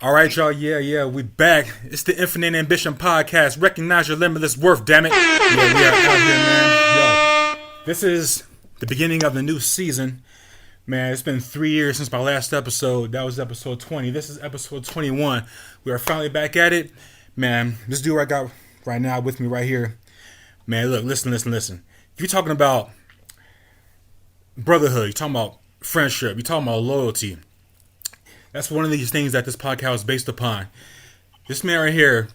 All right, y'all. Yeah, we back. It's the Infinite Ambition Podcast. Recognize your limitless worth, damn it. Yeah, we are out here, man. Yo, this is the beginning of the new season. Man, it's been 3 years since my last episode. That was episode 20. This is episode 21. We are finally back at it. Man, this dude I got right now with me right here. Man, look, listen. If you're talking about brotherhood, you're talking about friendship, you're talking about loyalty. That's one of these things that this podcast is based upon. This man right here,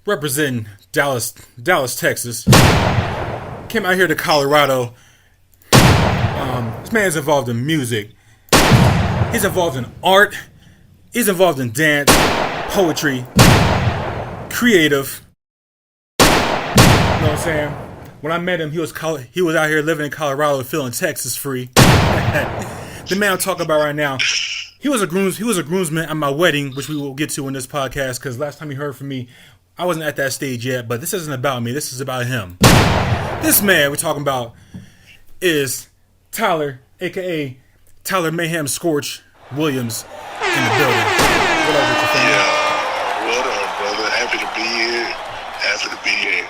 representing Dallas, Texas, came out here to Colorado. This man's involved in music. He's involved in art. He's involved in dance, poetry, creative. You know what I'm saying? When I met him, he was out here living in Colorado, feeling Texas free. The man I'm talking about right now. He was a groomsman at my wedding, which we will get to in this podcast, because last time you heard from me, I wasn't at that stage yet, but this isn't about me. This is about him. This man we're talking about is Tyler, a.k.a. Tyler Mayhem Scorch Williams, in the building. What up with your family? Yeah, what up, brother? Happy to be here.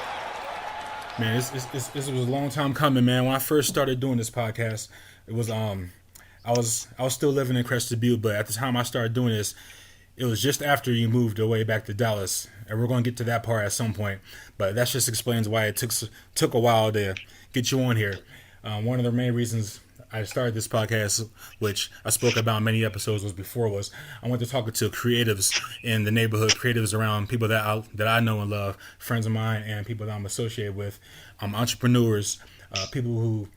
Man, this was a long time coming, man. When I first started doing this podcast, it was I was still living in Crested Butte, but at the time I started doing this, it was just after you moved away back to Dallas, and we're going to get to that part at some point. But that just explains why it took a while to get you on here. One of the main reasons I started this podcast, which I spoke about in many episodes was I went to talk to creatives in the neighborhood, creatives around people that I know and love, friends of mine and people that I'm associated with, entrepreneurs, people who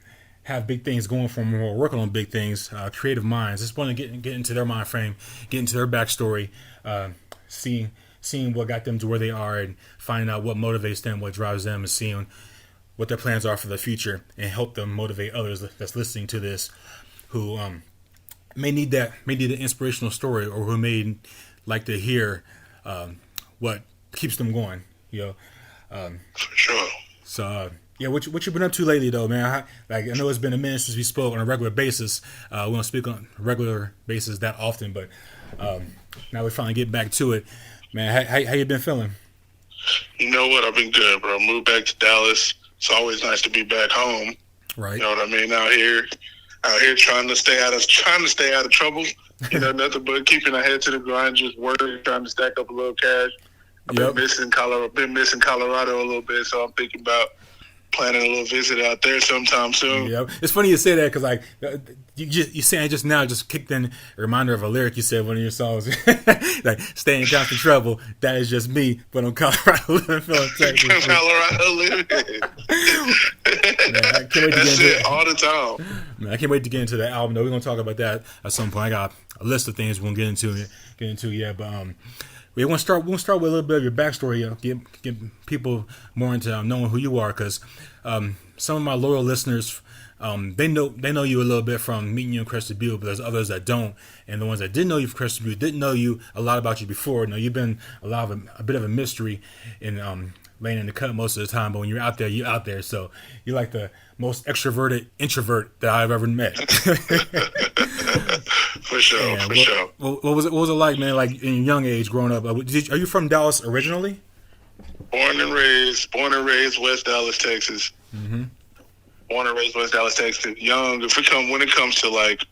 have big things going for them or working on big things, creative minds. Just want to get into their mind frame, get into their backstory, seeing what got them to where they are and finding out what motivates them, what drives them, and seeing what their plans are for the future and help them motivate others that's listening to this who may need an inspirational story or who may like to hear what keeps them going, For sure. So, yeah, what you been up to lately, though, man? I know it's been a minute since we spoke on a regular basis. We don't speak on a regular basis that often, but now we finally get back to it. Man, how you been feeling? You know what? I've been good, bro. Moved back to Dallas. It's always nice to be back home. Right. You know what I mean? Out here trying to stay out of trouble. Nothing but keeping our head to the grind, just working, trying to stack up a little cash. I've been missing Colorado a little bit, so I'm thinking about planning a little visit out there sometime soon. Yeah, it's funny you say that because you saying just now just kicked in a reminder of a lyric you said in one of your songs, like "Stay in constant trouble." That is just me, but I'm Colorado living, Texas. Colorado living. Man, I can't wait to That's get into it all the time. Man, I can't wait to get into the album though. We're gonna talk about that at some point. I got a list of things we're gonna get into. Yeah, but we want to start with a little bit of your backstory. Get people more into knowing who you are, because some of my loyal listeners, they know you a little bit from meeting you in Crested Butte, but there's others that don't, and the ones that did know you from Crested Butte didn't know you a lot about you before. Now you've been a bit of a mystery in laying in the cut most of the time, but when you're out there, you're out there. So you're like the most extroverted introvert that I've ever met. For sure. What was it like, man? Like in your young age, growing up, are you from Dallas originally? Born and raised West Dallas, Texas. Mm-hmm. Born and raised West Dallas, Texas. Young. When it comes to like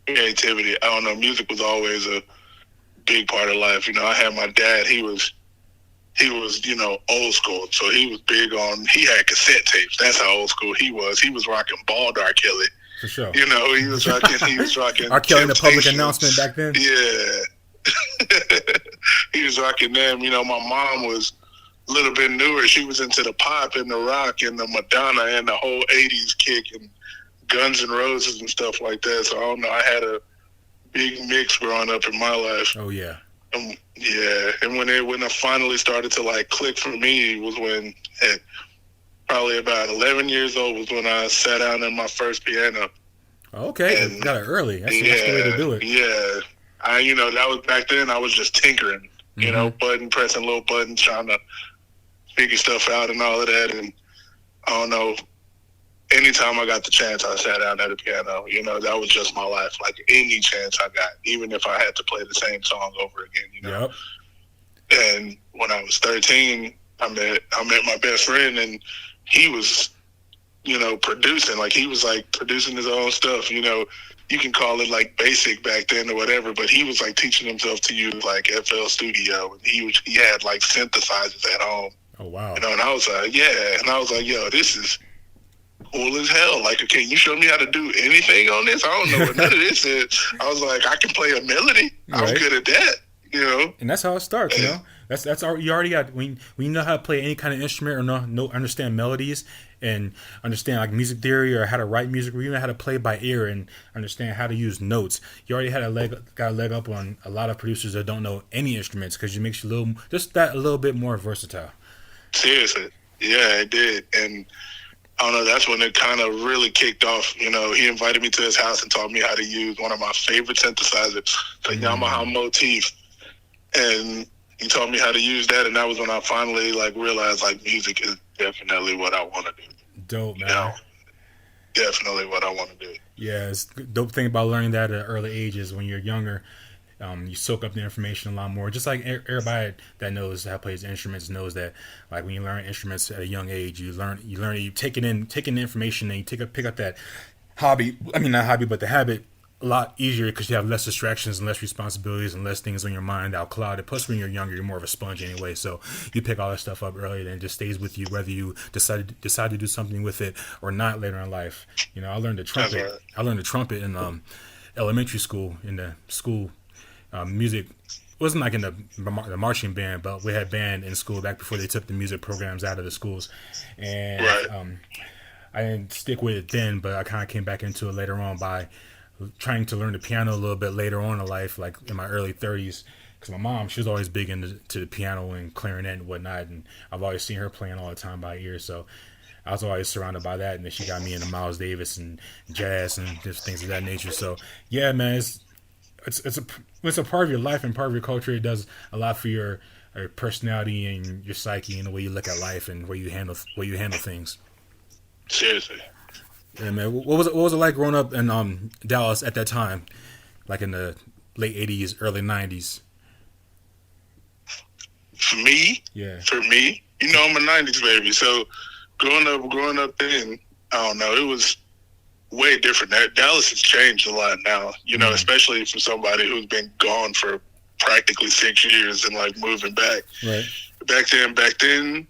creativity, I don't know. Music was always a big part of life. I had my dad. He was old school, so he was big on. He had cassette tapes. That's how old school he was. He was rocking Bald R. Kelly. For sure. He was rocking. R. Kelly in the public announcement back then. Yeah. He was rocking them. My mom was a little bit newer. She was into the pop and the rock and the Madonna and the whole 80s kick and Guns N' Roses and stuff like that. So I don't know. I had a big mix growing up in my life. Oh, yeah. Yeah. And when it finally started to like click for me was when at probably about 11 years old was when I sat down in my first piano. Okay. And, got it early. That's the way to do it. Yeah. That was back then. I was just tinkering, pressing little buttons, trying to figure stuff out and all of that. And I don't know, anytime I got the chance, I sat down at the piano. You know, that was just my life. Like any chance I got, even if I had to play the same song over again. You know. Yep. And when I was 13, I met my best friend, and he was, you know, producing. Like he was like producing his own stuff. You know, you can call it like basic back then or whatever, but he was like teaching himself to use like FL Studio, and he had like synthesizers at home. Oh wow. You know, and I was like, yeah, and I was like, yo, this is cool as hell. Like, can you show me how to do anything on this? I don't know what none of this is. I was like, I can play a melody. Right. I'm good at that. You know, and that's how it starts. You know, that's you already got when you know how to play any kind of instrument or know understand melodies and understand like music theory or how to write music, or you know how to play by ear and understand how to use notes. You already had got a leg up on a lot of producers that don't know any instruments because it makes you a little bit more versatile. Seriously, yeah, it did, and I don't know. That's when it kind of really kicked off. You know, he invited me to his house and taught me how to use one of my favorite synthesizers, the Yamaha Motif. And he taught me how to use that, and that was when I finally like realized like music is definitely what I want to do. Dope, man. You know, definitely what I want to do. Yeah, it's dope thing about learning that at early ages when you're younger. You soak up the information a lot more. Just like everybody that knows how to play instruments knows that, like when you learn instruments at a young age, you take the information and you pick up that hobby. I mean, not hobby, but the habit a lot easier because you have less distractions and less responsibilities and less things on your mind out clouded. Plus, when you're younger, you're more of a sponge anyway, so you pick all that stuff up early and it just stays with you whether you decide to do something with it or not later in life. You know, I learned the trumpet. Right. I learned the trumpet in elementary school in the school music. It wasn't like in the marching band, but we had band in school back before they took the music programs out of the schools, and Right. I didn't stick with it then, but I kind of came back into it later on by trying to learn the piano a little bit later on in life, like in my early 30s, because my mom, she was always big into the piano and clarinet and whatnot, and I've always seen her playing all the time by ear, so I was always surrounded by that, and then she got me into Miles Davis and jazz and just things of that nature. So yeah, man, it's a part of your life and part of your culture. It does a lot for your personality and your psyche and the way you look at life and where you handle things. Seriously. Yeah, man. What was it like growing up in Dallas at that time, like in the late '80s, early '90s? For me, you know, I'm a '90s baby, so growing up then, I don't know, it was way different. Dallas has changed a lot now, you know, especially for somebody who's been gone for practically 6 years and like moving back. Right. Back then,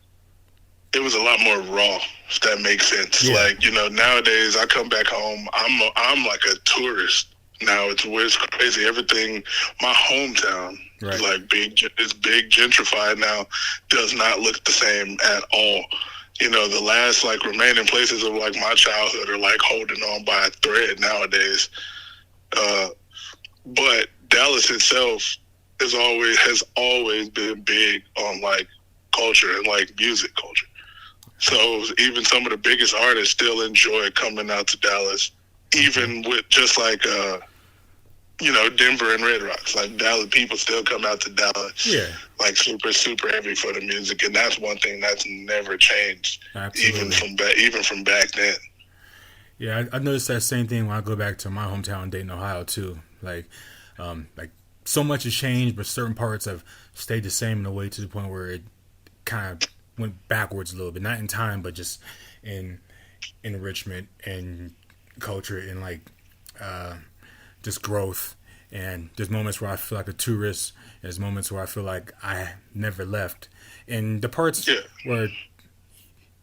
it was a lot more raw, if that makes sense. Yeah. Like, you know, nowadays I come back home, I'm like a tourist now. It's crazy. Everything, my hometown, right, like it's big gentrified now, does not look the same at all. You know, the last like remaining places of like my childhood are like holding on by a thread nowadays. But Dallas itself has always been big on like culture and like music culture. So even some of the biggest artists still enjoy coming out to Dallas, even with just like you know, Denver and Red Rocks. Like Dallas people still come out to Dallas. Yeah. Like super heavy for the music, and that's one thing that's never changed. Absolutely. Even from back then. Yeah, I noticed that same thing when I go back to my hometown, Dayton, Ohio, too. Like so much has changed, but certain parts have stayed the same in a way to the point where it kind of went backwards a little bit, not in time, but just in enrichment and culture and like just growth. And there's moments where I feel like a tourist. There's moments where I feel like I never left. And the parts where it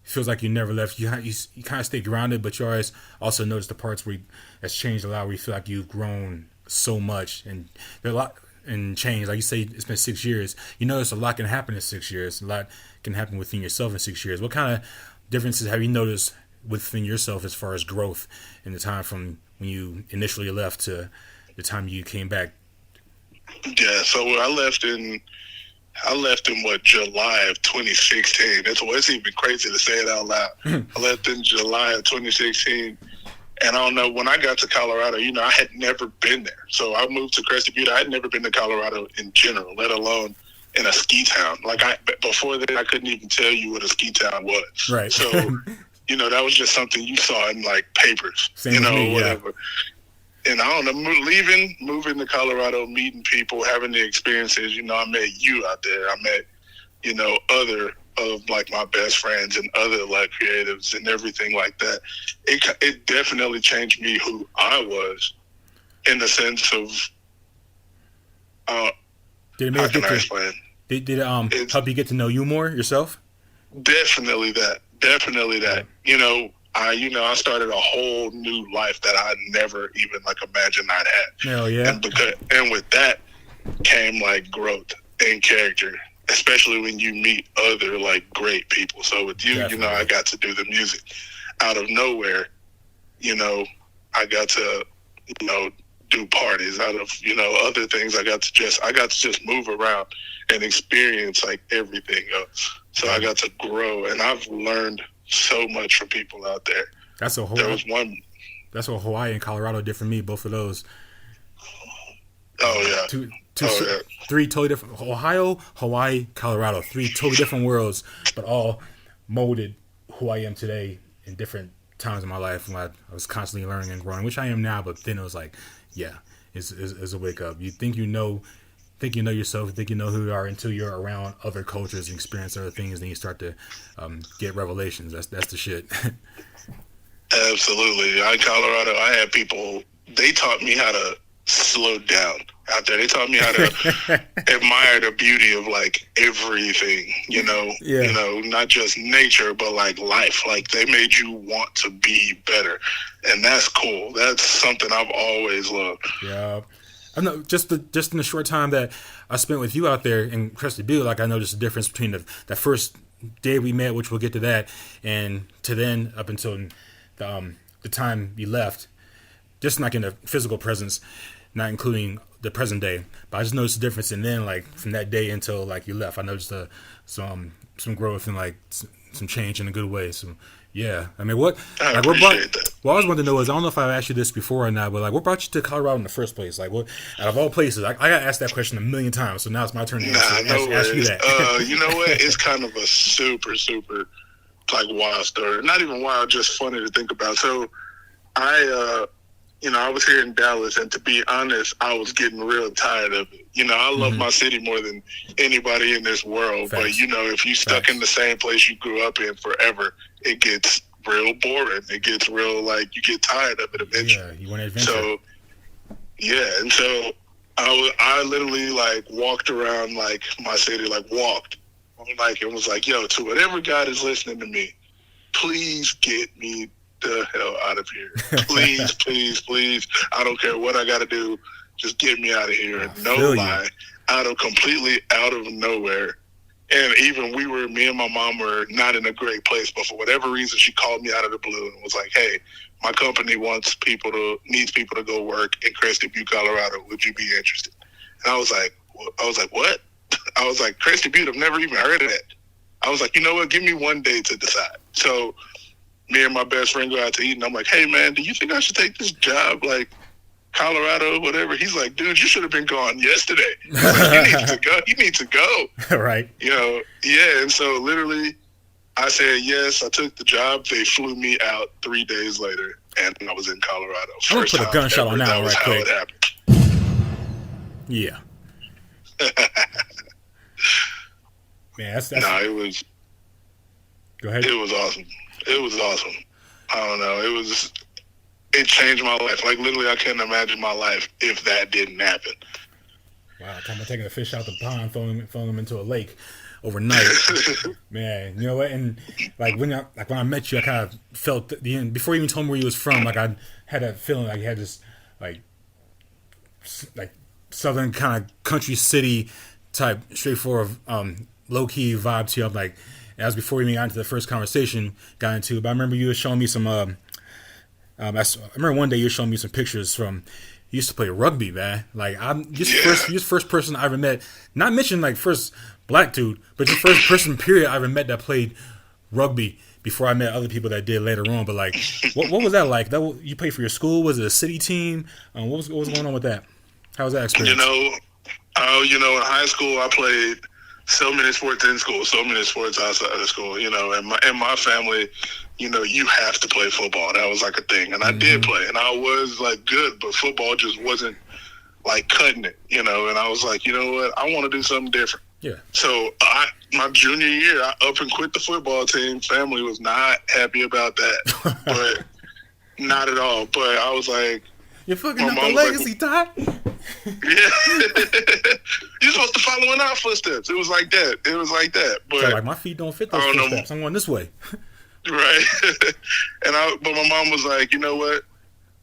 feels like you never left, you kind of stay grounded, but you always also notice the parts where that's changed a lot, where you feel like you've grown so much and there's a lot and changed. Like you say, it's been 6 years. You notice a lot can happen in 6 years. A lot can happen within yourself in 6 years. What kind of differences have you noticed within yourself as far as growth in the time from when you initially left to the time you came back? Yeah, so I left in what, July of 2016. It's even crazy to say it out loud. I left in July of 2016. And I don't know, when I got to Colorado, you know, I had never been there. So I moved to Crested Butte. I had never been to Colorado in general, let alone in a ski town. Like before that, I couldn't even tell you what a ski town was. Right. So that was just something you saw in like papers, Same with me, whatever. Yeah. And I don't know, moving to Colorado, meeting people, having the experiences. I met you out there. I met, other of like my best friends and other like creatives and everything like that. It definitely changed me who I was, in the sense of did it how can I explain? Did it help you get to know you more yourself? Definitely that. I started a whole new life that I never even like imagined I'd had. Hell yeah. And with that came like growth and character, especially when you meet other like great people. So with you, Definitely. I got to do the music out of nowhere. I got to, do parties out of, other things. I got to just move around and experience like everything else. So I got to grow, and I've learned so much from people out there. That's what Hawaii and Colorado did for me. Both of those. Oh yeah. Three totally different. Ohio, Hawaii, Colorado. Three totally different worlds, but all molded who I am today in different times in my life when I was constantly learning and growing, which I am now. But then it was like, yeah, it's a wake up. You think you know yourself, think you know who you are until you're around other cultures and experience other things, then you start to get revelations. That's the shit. Absolutely. In Colorado, I had people, they taught me how to slow down out there. They taught me how to admire the beauty of like everything, not just nature, but like life. Like they made you want to be better. And that's cool. That's something I've always loved. Yeah. I know just in the short time that I spent with you out there in Crested Butte, like I noticed the difference between the first day we met, which we'll get to that, and to then up until the time you left, just like in the physical presence, not including the present day. But I just noticed the difference, and then like from that day until like you left, I noticed some growth and like some change in a good way. So yeah, I mean, what I always wanted to know is, I don't know if I've asked you this before or not, but like, what brought you to Colorado in the first place? Like, what out of all places? I got asked that question a million times, so now it's my turn to ask you that. You know what? It's kind of a super like wild story. Not even wild, just funny to think about. So I was here in Dallas, and to be honest, I was getting real tired of it. I love my city more than anybody in this world. Facts. But, if you stuck in the same place you grew up in forever, it gets real boring. It gets real, like, you get tired of it eventually. Yeah, you want adventure. So, yeah, and so I literally, like, walked around, like, my city, like, walked. Like, it was like, yo, to whatever God is listening to me, please get me the hell out of here. Please, please. I don't care what I got to do. Just get me out of here. And no lie, completely out of nowhere. And even me and my mom were not in a great place, but for whatever reason, she called me out of the blue and was like, hey, my company needs people to go work in Crested Butte, Colorado. Would you be interested? And I was like, what? I was like, Crested Butte, I've never even heard of that. I was like, you know what? Give me one day to decide. So me and my best friend go out to eat, and I'm like, hey, man, do you think I should take this job, like, Colorado, whatever? He's like, dude, you should have been gone yesterday. Like, you need to go. Right. Yeah, and so literally I said yes. I took the job. They flew me out 3 days later, and I was in Colorado. I'm going to put a gunshot on that right quick. How it happened. Yeah. Man, that's... No, it was... Go ahead. It was awesome. I don't know. It changed my life. Like, literally, I couldn't imagine my life if that didn't happen. Wow, talking about taking a fish out the pond, throwing them into a lake overnight. Man, you know what? And like when I met you, I kind of felt before you even told me where you was from. Like I had that feeling like you had this like southern kind of country city type straightforward low key vibe to you. I'm like, as before we even got into the first conversation, but I remember you were showing me some. I remember one day you were showing me some pictures from. You used to play rugby, man. Like you're the first person I ever met. Not mention like first black dude, but the first person period I ever met that played rugby. Before I met other people that did later on. But like, what was that like? You played for your school? Was it a city team? What was going on with that? How was that experience? In high school I played so many sports in school, so many sports outside of school, you know, and my family, you know, you have to play football. That was like a thing. And I did play, and I was like good, but football just wasn't like cutting it, you know, and I was like, you know what, I want to do something different. Yeah. So my junior year, I up and quit the football team. Family was not happy about that, but not at all. But I was like, you're fucking up the legacy, Todd. Yeah. You're supposed to follow in our footsteps. It was like that. But so like my feet don't fit those footsteps. I'm going this way. Right. But my mom was like, you know what?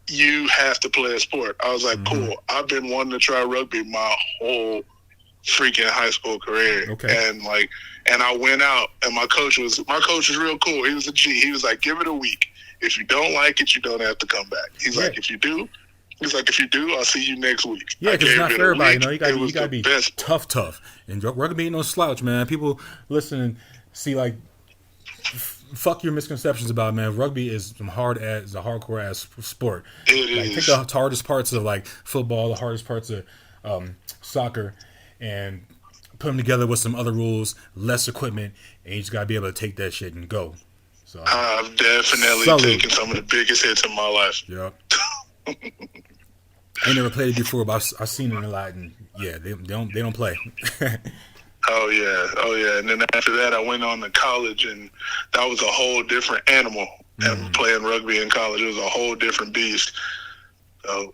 You have to play a sport. I was like, cool. I've been wanting to try rugby my whole freaking high school career. Okay. And I went out, and my coach was real cool. He was a G. He was like, give it a week. If you don't like it, you don't have to come back. He's like, if you do, I'll see you next week. Yeah, because it's not for everybody. You know, you got to be tough. And rugby ain't no slouch, man. People listening see like, fuck your misconceptions about it, man. Rugby is a hardcore ass sport. It is. Take the hardest parts of like football, the hardest parts of soccer, and put them together with some other rules, less equipment, and you just gotta be able to take that shit and go. So I've definitely taken some of the biggest hits in my life. Yep. I never played it before, but I've seen it a lot, and yeah, they don't play. Oh yeah. And then after that, I went on to college, and that was a whole different animal. And playing rugby in college, it was a whole different beast. So,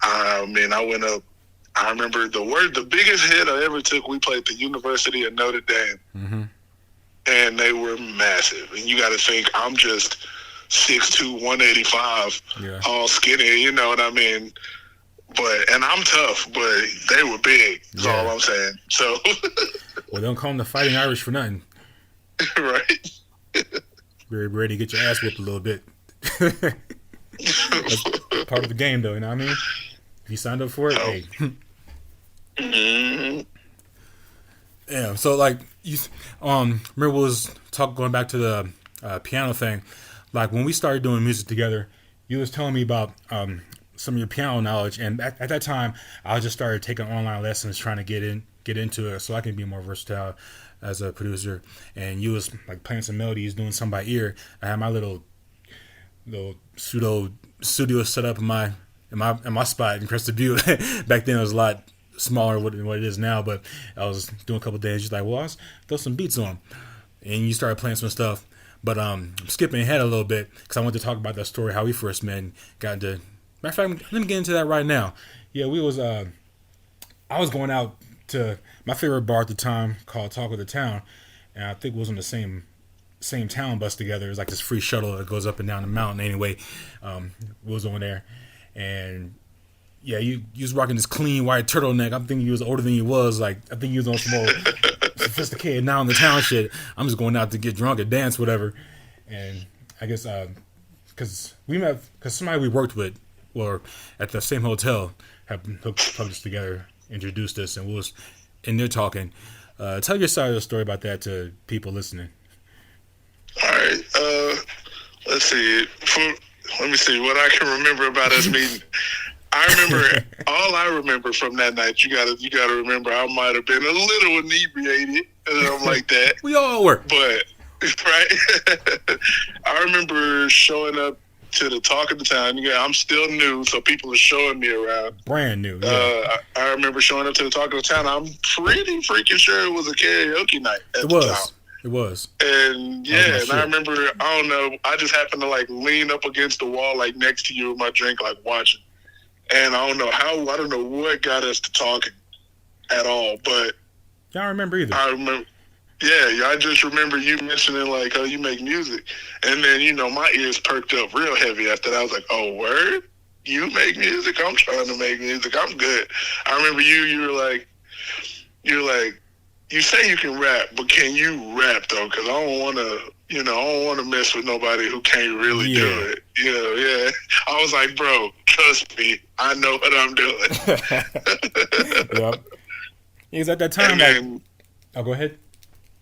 I mean, I went up. I remember the biggest hit I ever took. We played the University of Notre Dame, and they were massive. And you got to think, I'm just 6'2", 185, all skinny. You know what I mean? And I'm tough, but they were big. That's all I'm saying. So, well, don't call them the Fighting Irish for nothing, right? Be ready to get your ass whipped a little bit. That's part of the game, though. You know what I mean? If you signed up for it, hey. Yeah. So, like, you remember we was going back to the piano thing. Like when we started doing music together, you was telling me about some of your piano knowledge, and at that time, I just started taking online lessons, trying to get into it, so I can be more versatile as a producer. And you was like playing some melodies, doing some by ear. I had my little pseudo studio set up in my spot in Crested Butte. Back then, it was a lot smaller than what it is now, but I was doing a couple days. Just like, well, I'll throw some beats on, and you started playing some stuff. But I'm skipping ahead a little bit because I want to talk about that story, how we first met and got into. Matter of fact, let me get into that right now. Yeah, I was going out to my favorite bar at the time called Talk of the Town, and I think it was on the same town bus together. It was like this free shuttle that goes up and down the mountain. Anyway, we was over there, and yeah, you was rocking this clean white turtleneck. I'm thinking you was older than you was. Like I think you was on some more sophisticated now in the town shit. I'm just going out to get drunk and dance, whatever. And I guess because somebody we worked with, or at the same hotel, have hooked us together, introduced us, and we was in there talking. Tell your side of the story about that to people listening. All right. Let's see. Let me see what I can remember about us meeting. All I remember from that night. You gotta remember, I might have been a little inebriated, like that. We all were, but right. I remember showing up to the Talk of the Town. Yeah, I'm still new, so people are showing me around. Brand new. Yeah. I remember showing up to the Talk of the Town. I'm pretty freaking sure it was a karaoke night. It was. And yeah, and I remember, I don't know, I just happened to like lean up against the wall, like next to you with my drink, like watching. And I don't know what got us to talking at all, but I don't remember either. I remember. Yeah, I just remember you mentioning, like, oh, you make music. And then, my ears perked up real heavy after that. I was like, oh, word? You make music? I'm trying to make music. I'm good. I remember you were like, you say you can rap, but can you rap, though? Because I don't want to, mess with nobody who can't really do it. Yeah. I was like, bro, trust me. I know what I'm doing. Yep. Because at that time, go ahead.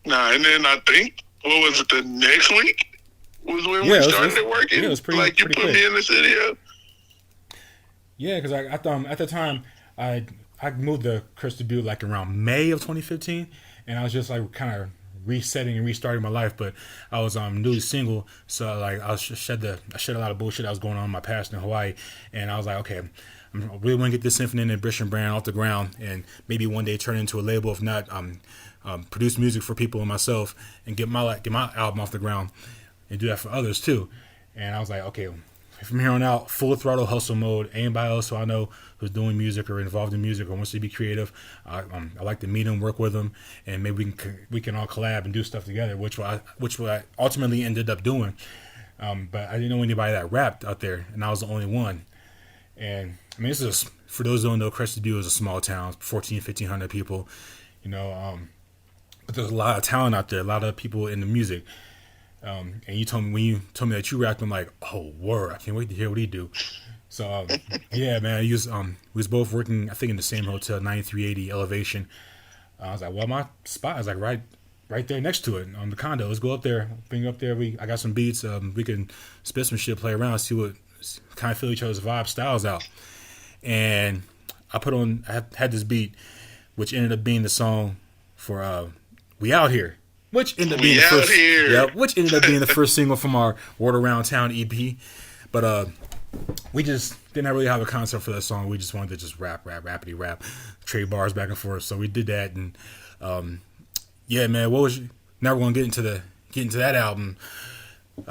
Nah, and then I think, what was it, the next week was when we started working? Yeah, it was pretty like, you pretty put quick. me in the studio? Yeah, because at the time, I I moved to Crystal Butte like around May of 2015, and I was just like kind of resetting and restarting my life. But I was newly single, so like I shed a lot of bullshit that was going on in my past in Hawaii, and I was like, okay, I really want to get this Infinite Ambition brand off the ground, and maybe one day turn it into a label. If not, produce music for people and myself, and get my album off the ground, and do that for others too. And I was like, okay, from here on out, full throttle hustle mode. Anybody else who I know who's doing music or involved in music or wants to be creative, I like to meet them, work with them, and maybe we can all collab and do stuff together, which I ultimately ended up doing. But I didn't know anybody that rapped out there, and I was the only one. And I mean, this is, for those who don't know, Crested Butte is a small town, 1,500 people, you know. But there's a lot of talent out there, a lot of people in the music. And when you told me that you rapped, I'm like, oh, word! I can't wait to hear what he do. So yeah, man, we was both working, I think, in the same hotel, 9380 Elevation. I was like, well, my spot is like right there next to it on the condo. Let's go up there, bring it up there. I got some beats. We can spit some shit, play around, see what kind of feel each other's vibe styles out. And I had this beat, which ended up being the song for "We Out Here." Which ended up being the first single from our Word Around Town EP. But we just didn't really have a concept for that song. We just wanted to just rappity rap, trade bars back and forth. So we did that, and yeah, man. Now we're gonna get into that album. You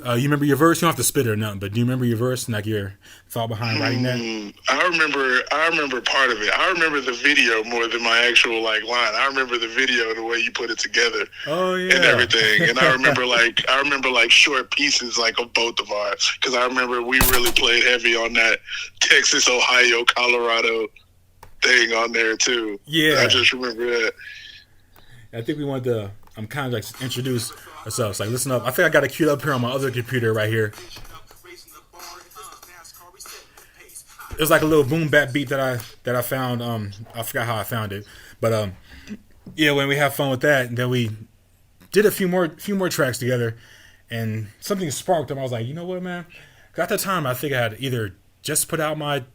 remember your verse? You don't have to spit it or nothing, but do you remember your verse and like your thought behind writing that? I remember part of it. I remember the video more than my actual like line. I remember the video, the way you put it together. Oh yeah, and everything. And I remember like short pieces like of both of ours, because I remember we really played heavy on that Texas, Ohio, Colorado thing on there too. Yeah, I just remember that. I think we wanted to kind of like introduce ourselves. Like, listen up. I think I got it queued up here on my other computer right here. It was like a little boom bap beat that I found. I forgot how I found it, but yeah, when we have fun with that, and then we did a few more tracks together, and something sparked. And I was like, you know what, man? At the time, I think I had either just put out my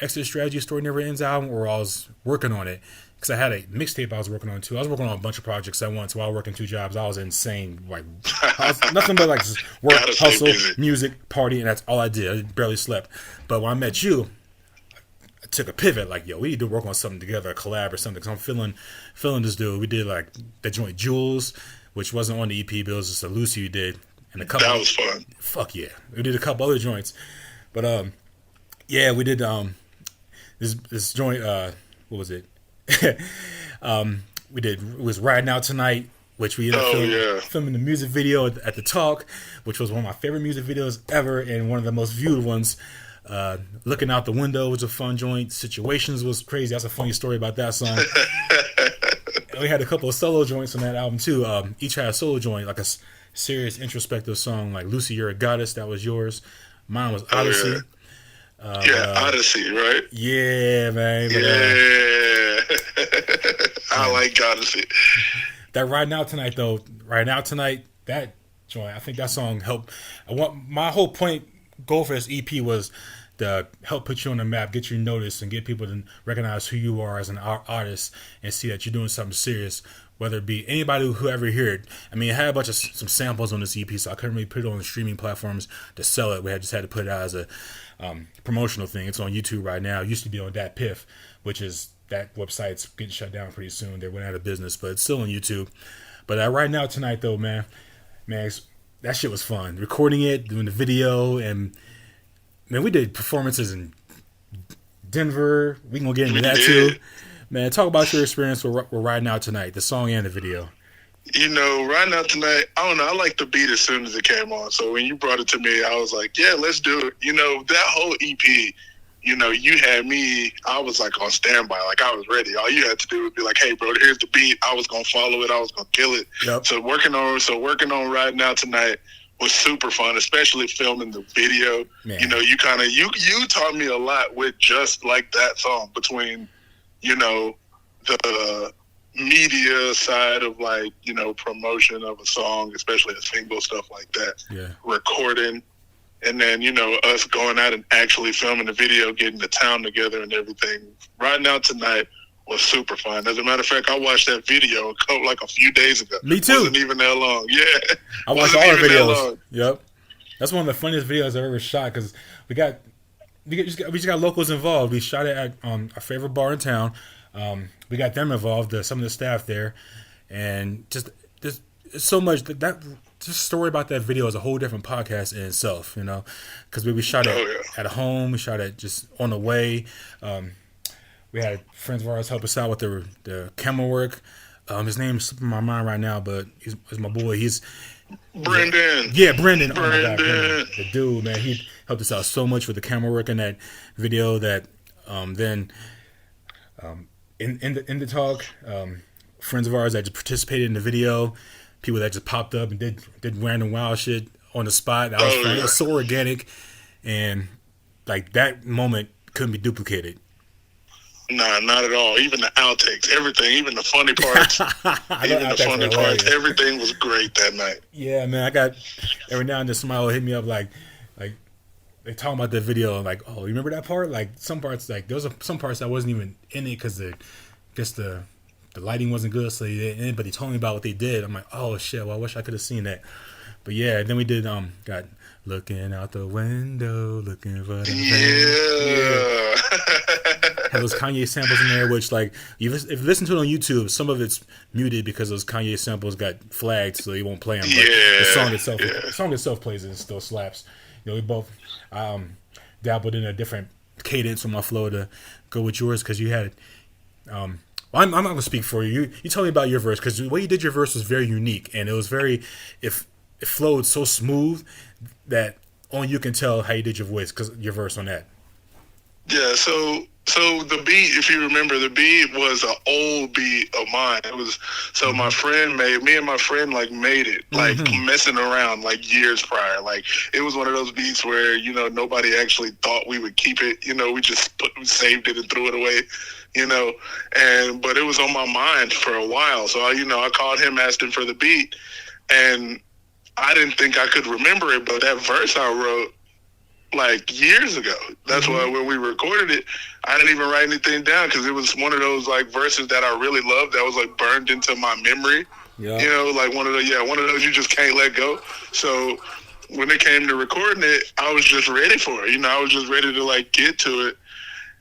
Exit Strategy Story Never Ends album, or I was working on it. Because I had a mixtape I was working on too. I was working on a bunch of projects at once while working 2 jobs. I was insane. Like, nothing but like just work, hustle, music, party, and that's all I did. I barely slept. But when I met you, I took a pivot. Like, yo, we need to work on something together, a collab or something. Because I'm feeling this dude. We did like that joint Jules, which wasn't on the EP, but it was just a Lucy we did. And a couple. That was fun. Fuck yeah. We did a couple other joints. But yeah, we did this joint, what was it? It was Riding Out Tonight, which we ended up filming the music video at the Talk, which was one of my favorite music videos ever and one of the most viewed ones. Looking Out the Window was a fun joint. Situations was crazy. That's a funny story about that song. We had a couple of solo joints on that album too. Each had a solo joint, like a serious introspective song, like Lucy, You're a Goddess. That was yours. Mine was Odyssey. Odyssey, right? Yeah, man. I like Odyssey. That Riding Out Tonight, though. Riding Out Tonight, that joint, I think that song helped. My whole goal for this EP was to help put you on the map, get you noticed, and get people to recognize who you are as an artist and see that you're doing something serious, whether it be anybody who ever hear it. I mean, it had a bunch of some samples on this EP, so I couldn't really put it on the streaming platforms to sell it. We just had to put it out as a promotional thing. It's on YouTube right now. It used to be on Dat Piff, which is that website's getting shut down pretty soon. They went out of business, but it's still on YouTube. But Right Now Tonight, though, man, that shit was fun. Recording it, doing the video, and man, we did performances in Denver. We can get into that too. Man, talk about your experience with Riding Out Tonight, the song and the video. You know, Riding Out Tonight, I don't know, I liked the beat as soon as it came on. So when you brought it to me, I was like, yeah, let's do it. You know, that whole EP, you know, you had me, I was like on standby, like I was ready. All you had to do was be like, hey, bro, here's the beat. I was going to follow it. I was going to kill it. Yep. So working on Riding Out Tonight was super fun, especially filming the video. Man. You know, you taught me a lot with just like that song, between, you know, the media side of like, you know, promotion of a song, especially a single, stuff like that. Yeah. Recording and then us going out and actually filming the video, getting the town together and everything. Riding out tonight was super fun. As a matter of fact, I watched that video like a few days ago. Me too. It wasn't even that long. Yeah, I watched all the videos. Yep, that's one of the funniest videos I've ever shot because we just got locals involved. We shot it at our favorite bar in town. We got them involved, some of the staff there, and just there's so much that just story about that video is a whole different podcast in itself, because we shot it at home, we shot it just on the way. We had friends of ours help us out with the camera work. His name's slipping my mind right now, but he's my boy. He's Brendan. Yeah, Brendan. Oh my God, Brendan. The dude, man, he helped us out so much with the camera work in that video. That then in the talk, friends of ours that just participated in the video, people that just popped up and did random wild shit on the spot. That was fun. It was so organic, and like that moment couldn't be duplicated. Nah, not at all. Even the outtakes, everything, even the funny parts, everything was great that night. Yeah, man, I got every now and then somebody will hit me up like they talking about that video, like, oh, you remember that part? Like some parts, like there was some parts that wasn't even in it because the lighting wasn't good, so but he told me about what they did. I'm like, oh shit, well I wish I could have seen that. But yeah, then we did got looking out the window, looking for the yeah. Had those Kanye samples in there, which like if you listen to it on YouTube, some of it's muted because those Kanye samples got flagged, so they won't play them. But the song itself plays and it still slaps. We both dabbled in a different cadence on my flow to go with yours because you had. I'm not gonna speak for you. You tell me about your verse because the way you did your verse was very unique and it was very it flowed so smooth that only you can tell how you did your voice because your verse on that. Yeah, so the beat, if you remember, the beat was an old beat of mine. It was my friend me and my friend made it messing around years prior. It was one of those beats where nobody actually thought we would keep it. We just saved it and threw it away. But it was on my mind for a while. So I called him, asked him for the beat, and I didn't think I could remember it. But that verse I wrote years ago. That's why when we recorded it, I didn't even write anything down because it was one of those verses that I really loved that was burned into my memory. Yeah. One of those you just can't let go. So when it came to recording it, I was just ready for it. I was just ready to get to it.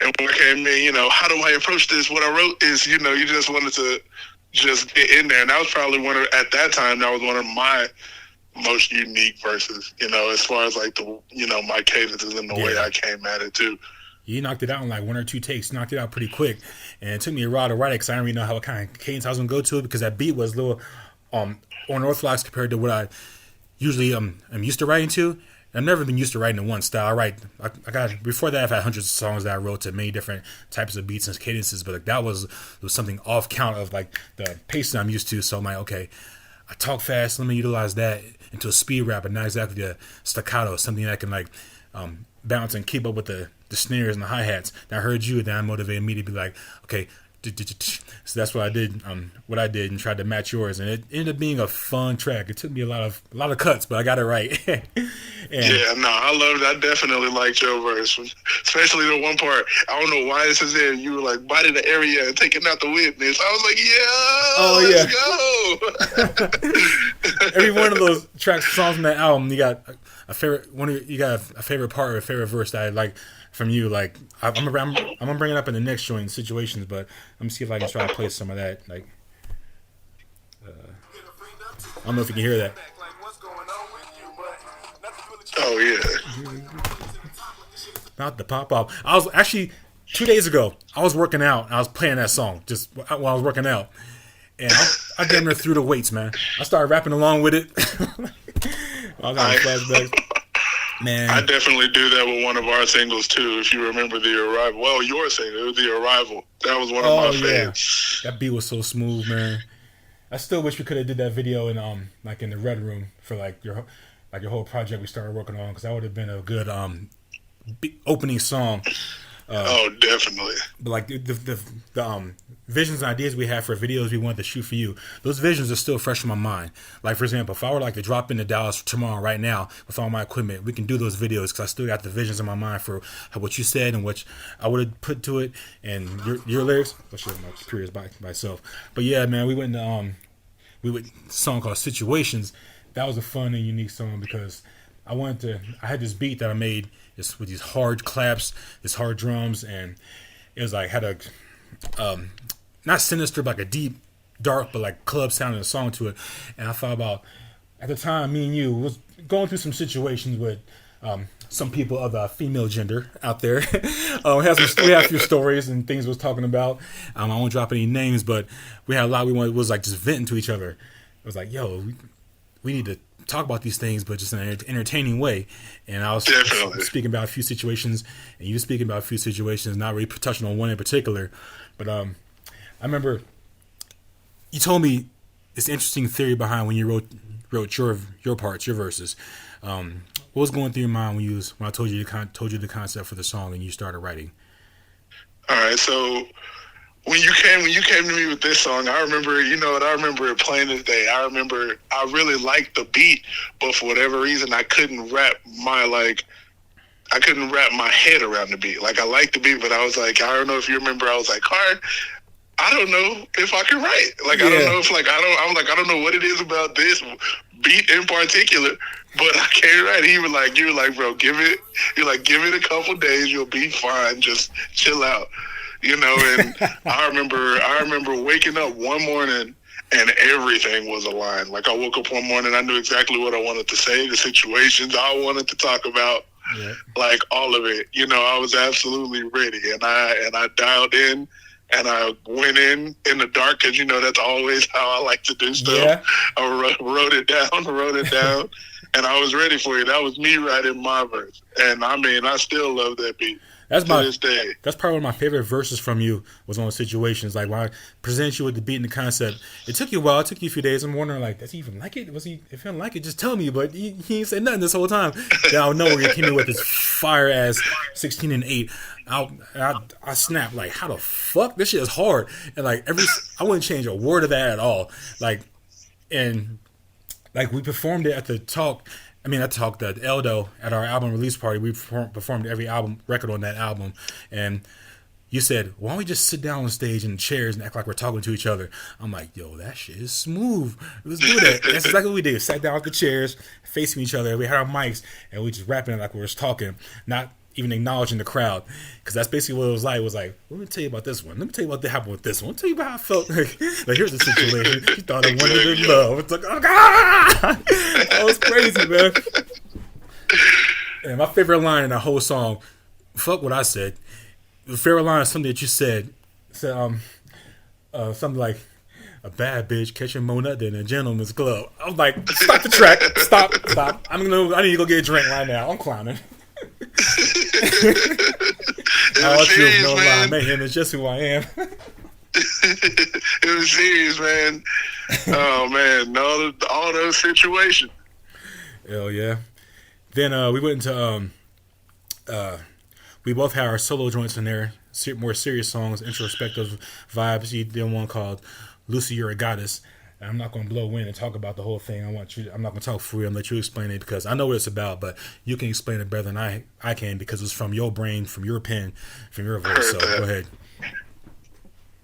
And when I came in, how do I approach this? What I wrote is, you just wanted to just get in there. And that was probably at that time, that was one of my most unique verses, as far as my cadences and the way I came at it too. You knocked it out in one or two takes, knocked it out pretty quick. And it took me a while to write it because I didn't really know what kind of cadence I was going to go to it because that beat was a little unorthodox compared to what I usually am used to writing to. I've never been used to writing in one style. I got before that I've had hundreds of songs that I wrote to many different types of beats and cadences, but that was something off count of the pace that I'm used to. So I'm like, okay, I talk fast, let me utilize that into a speed rap, but not exactly a staccato, something that can bounce and keep up with the snares and the hi-hats. And I heard you, and that motivated me to be like, okay, so that's what I did. And tried to match yours, and it ended up being a fun track. It took me a lot of cuts, but I got it right. I loved it. I definitely liked your verse, especially the one part. I don't know why this is there. You were body the area and taking out the witness. I was let's go. Every one of those tracks, songs from that album, you got a favorite one. You got a favorite part or a favorite verse that I like from you. I'm gonna bring it up in the next joint situations, but let me see if I can try to play some of that. I don't know if you can hear that. Oh yeah. Not the pop up. I was actually 2 days ago. I was working out. And I was playing that song just while I was working out, and I damn near threw the weights, man. I started rapping along with it. I was having flashbacks. Man, I definitely do that with one of our singles too. If you remember The Arrival, well, your single, The Arrival, that was one of my favorites. That beat was so smooth, man. I still wish we could have did that video in in the Red Room for your whole project we started working on, because that would have been a good opening song. Oh, definitely. But like the visions and ideas we had for videos we wanted to shoot for you, those visions are still fresh in my mind. Like for example, if I were like to drop into Dallas tomorrow right now with all my equipment, we can do those videos because I still got the visions in my mind for what you said and what I would have put to it and your lyrics. Oh shit, my computer's by itself. But yeah, man, we went into a song called Situations. That was a fun and unique song because I had this beat that I made just with these hard claps, this hard drums, and it was like had a not sinister but like a deep, dark but like club sound in the song to it. And I thought about at the time me and you was going through some situations with some people of the female gender out there. We had a few stories and things we was talking about. I won't drop any names, but we had a lot we wanted was like just venting to each other. It was like, yo, we need to talk about these things, but just in an entertaining way. And I was speaking about a few situations, and you speaking about a few situations, not really touching on one in particular. But I remember you told me this interesting theory behind when you wrote your parts, your verses. What was going through your mind when I told you the concept for the song and you started writing? All right, so when you came to me with this song, I remember it plain as day. I remember I really liked the beat, but for whatever reason, I couldn't wrap my head around the beat. Like I liked the beat, but I was like, I don't know if you remember, I was like, Khari, I don't know if I can write. Like I don't know if I don't know what it is about this beat in particular, but I can't write. You were like, bro, give it a couple days, you'll be fine. Just chill out. And I remember waking up one morning and everything was aligned. Like I woke up one morning, I knew exactly what I wanted to say, the situations I wanted to talk about, like all of it. I was absolutely ready, and I dialed in, and I went in the dark because that's always how I like to do stuff. Yeah. I wrote it down, and I was ready for it. That was me writing my verse, and I mean I still love that beat. That's probably one of my favorite verses from you was on Situations. Like when I presented you with the beat and the concept, it took you a while. It took you a few days. I'm wondering, like, does he even like it? If he didn't like it, just tell me. But he ain't said nothing this whole time. Then I know where you came in with this fire ass 16 and 8. I snapped like, how the fuck? This shit is hard. And like I wouldn't change a word of that at all. Like, and like we performed it at the Talk. I talked at Eldo at our album release party. We performed every record on that album. And you said, why don't we just sit down on stage in the chairs and act like we're talking to each other? I'm like, yo, that shit is smooth. Let's do that. That's exactly what we did. Sat down at the chairs, facing each other. We had our mics, and we just rapping like we were talking, not even acknowledging the crowd. Because that's basically what it was like. It was like, let me tell you about this one. Let me tell you what happened with this one. Let me tell you about how I felt. Like here's the situation. She thought I wanted to love. It's like, oh, God! That was crazy, man. And my favorite line in the whole song, fuck what I said. The favorite line is something that you said something like, a bad bitch catching more nut than a gentleman's club. I was like, stop the track. Stop. I need to go get a drink right now. I'm clowning. All truth, no lie. Mayhem is just who I am. It was serious, man. Oh man, all those situations. Hell yeah. Then we went into we both had our solo joints in there, more serious songs, introspective vibes. He did one called "Lucy, You're a Goddess." And I'm not going to blow wind and talk about the whole thing. I'm not going to talk for you and let you explain it because I know what it's about, but you can explain it better than I can because it's from your brain, from your pen, from your voice. So go ahead.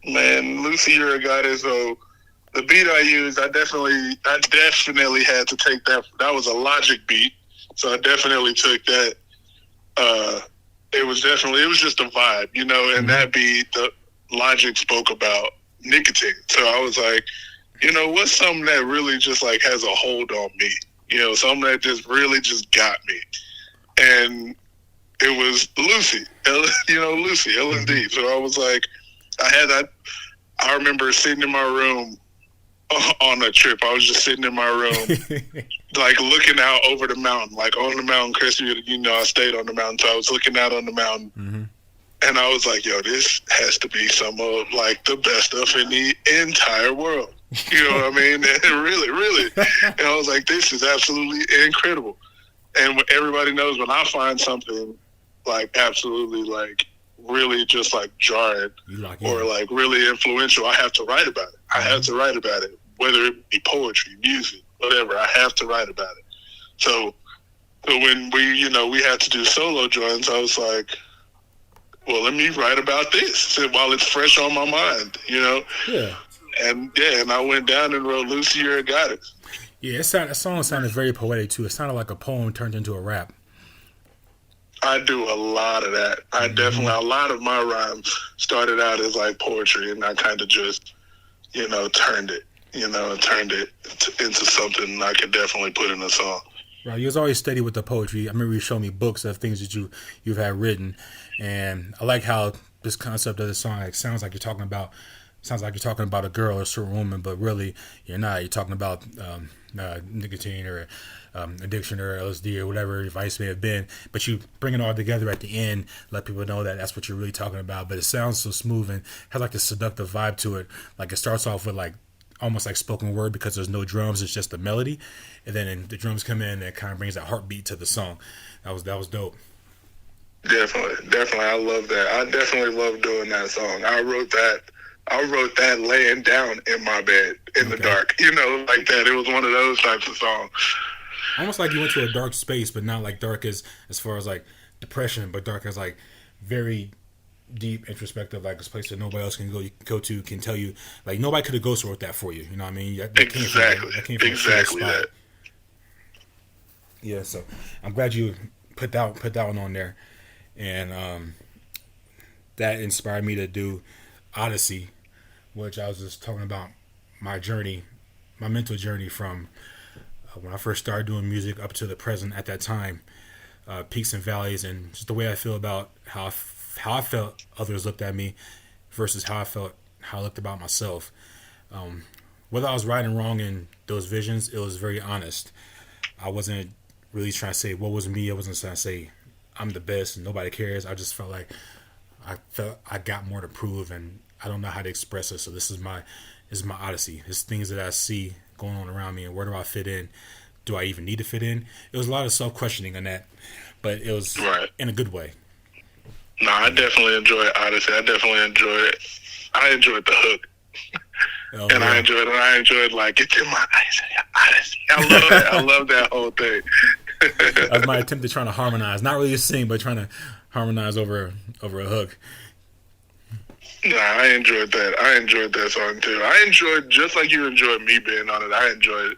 Man, Lucy, You're a Goddess. So the beat I used, I definitely had to take that. That was a Logic beat, so I definitely took that. It was just a vibe, and that beat, the Logic spoke about nicotine. So I was like, what's something that really just like has a hold on me? Something that just really just got me. And it was Lucy, Lucy, LSD. So I was like, I remember sitting in my room on a trip. I was just sitting in my room, like looking out over the mountain, like on the mountain. Chris, I stayed on the mountain, so I was looking out on the mountain. Mm-hmm. And I was like, yo, this has to be some of like the best stuff in the entire world. You know what I mean? And really. And I was like, this is absolutely incredible. And everybody knows when I find something like absolutely like really just like jarring or like really influential, I have to write about it. I have to write about it, whether it be poetry, music, whatever. I have to write about it. So when we had to do solo joints, I was like, well, let me write about this while it's fresh on my mind, Yeah. And I went down and wrote Lucy, You're a Goddess. Yeah, that song sounded very poetic too. It sounded like a poem turned into a rap. I do a lot of that. I definitely, a lot of my rhymes started out as like poetry, and I kind of just, turned it into something I could definitely put in a song. Right, you was always steady with the poetry. I remember you showed me books of things that you've had written, and I like how this concept of the song sounds like you're talking about a girl or a certain woman, but really you're not. You're talking about nicotine or addiction or LSD or whatever your vice may have been, but you bring it all together at the end, let people know that that's what you're really talking about. But it sounds so smooth and has like this seductive vibe to it. Like it starts off with like almost like spoken word because there's no drums, it's just the melody, and then the drums come in and it kind of brings that heartbeat to the song. That was dope. Definitely, I love that. I definitely love doing that song. I wrote that laying down in my bed in the dark, like that. It was one of those types of songs. Almost like you went to a dark space, but not like dark as far as like depression, but dark as like very deep, introspective, like this place that nobody else can go to, can tell you, like nobody could have ghost wrote that for you. You know what I mean? Exactly. That. Yeah, so I'm glad you put that one on there, and that inspired me to do Odyssey, which I was just talking about my journey, my mental journey from when I first started doing music up to the present at that time, peaks and valleys, and just the way I feel about how I felt others looked at me versus how I looked about myself. Whether I was right and wrong in those visions, it was very honest. I wasn't really trying to say what was me. I wasn't trying to say I'm the best and nobody cares. I just felt like I got more to prove, and I don't know how to express it. So this is my odyssey. It's things that I see going on around me, and where do I fit in? Do I even need to fit in? It was a lot of self-questioning on that, but it was in a good way. No, I definitely enjoy Odyssey. I definitely enjoy it. I enjoyed the hook. And I enjoyed like, it's in my Odyssey. I love that. I love that whole thing. That's my attempt at trying to harmonize. Not really sing, but trying to harmonize over a hook. Nah, I enjoyed that. I enjoyed that song too. I enjoyed, just like you enjoyed me being on it, I enjoyed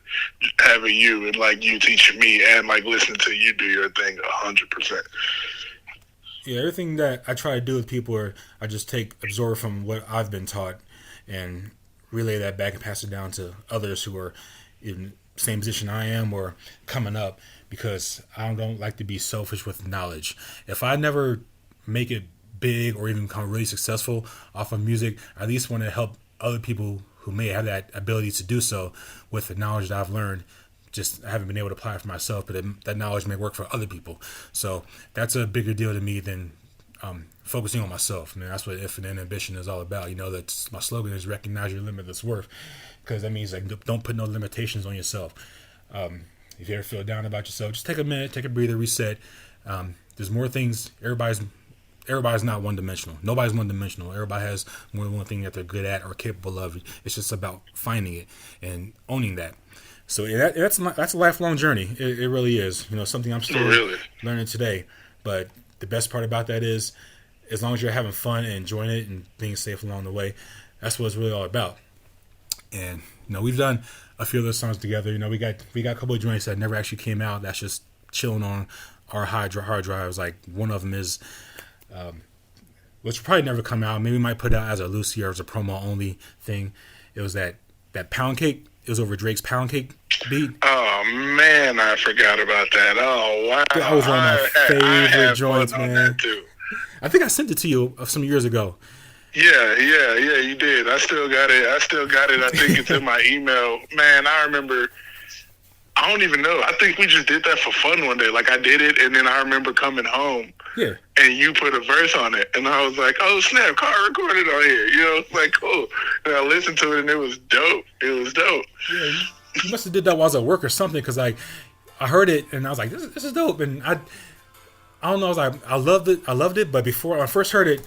having you and like you teaching me and like listening to you do your thing 100%. Yeah, everything that I try to do with people I just absorb from what I've been taught and relay that back and pass it down to others who are in the same position I am or coming up, because I don't like to be selfish with knowledge. If I never make it big or even become really successful off of music, I at least want to help other people who may have that ability to do so with the knowledge that I've learned. Just I haven't been able to apply it for myself, but that knowledge may work for other people. So that's a bigger deal to me than focusing on myself. I mean, that's what Infinite Ambition is all about. That's my slogan is recognize your limitless worth, because that means like don't put no limitations on yourself. If you ever feel down about yourself, just take a minute, take a breather, reset. There's more things. Everybody's not one-dimensional. Nobody's one-dimensional. Everybody has more than one thing that they're good at or capable of. It's just about finding it and owning that. So that's a lifelong journey. It really is. Something I'm still learning today. But the best part about that is, as long as you're having fun and enjoying it and being safe along the way, that's what it's really all about. And we've done a few other songs together. We got a couple of joints that never actually came out. That's just chilling on our hard drives. Like one of them is, which will probably never come out. Maybe we might put it out as a Lucy or as a promo only thing. It was that Pound Cake. It was over Drake's Pound Cake beat. Oh man, I forgot about that. Oh wow, that was one of my favorite joints, man. I think I sent it to you some years ago. Yeah, you did. I still got it. I think it's in my email. Man, I remember. I don't even know. I think we just did that for fun one day. Like I did it, and then I remember coming home. Yeah. And you put a verse on it, and I was like, "Oh snap! Car recorded on here." It's like cool. And I listened to it, and it was dope. Yeah, you must have did that while I was at work or something, because I heard it and I was like, "This is dope." And I don't know. I was like, I loved it. But before I first heard it, it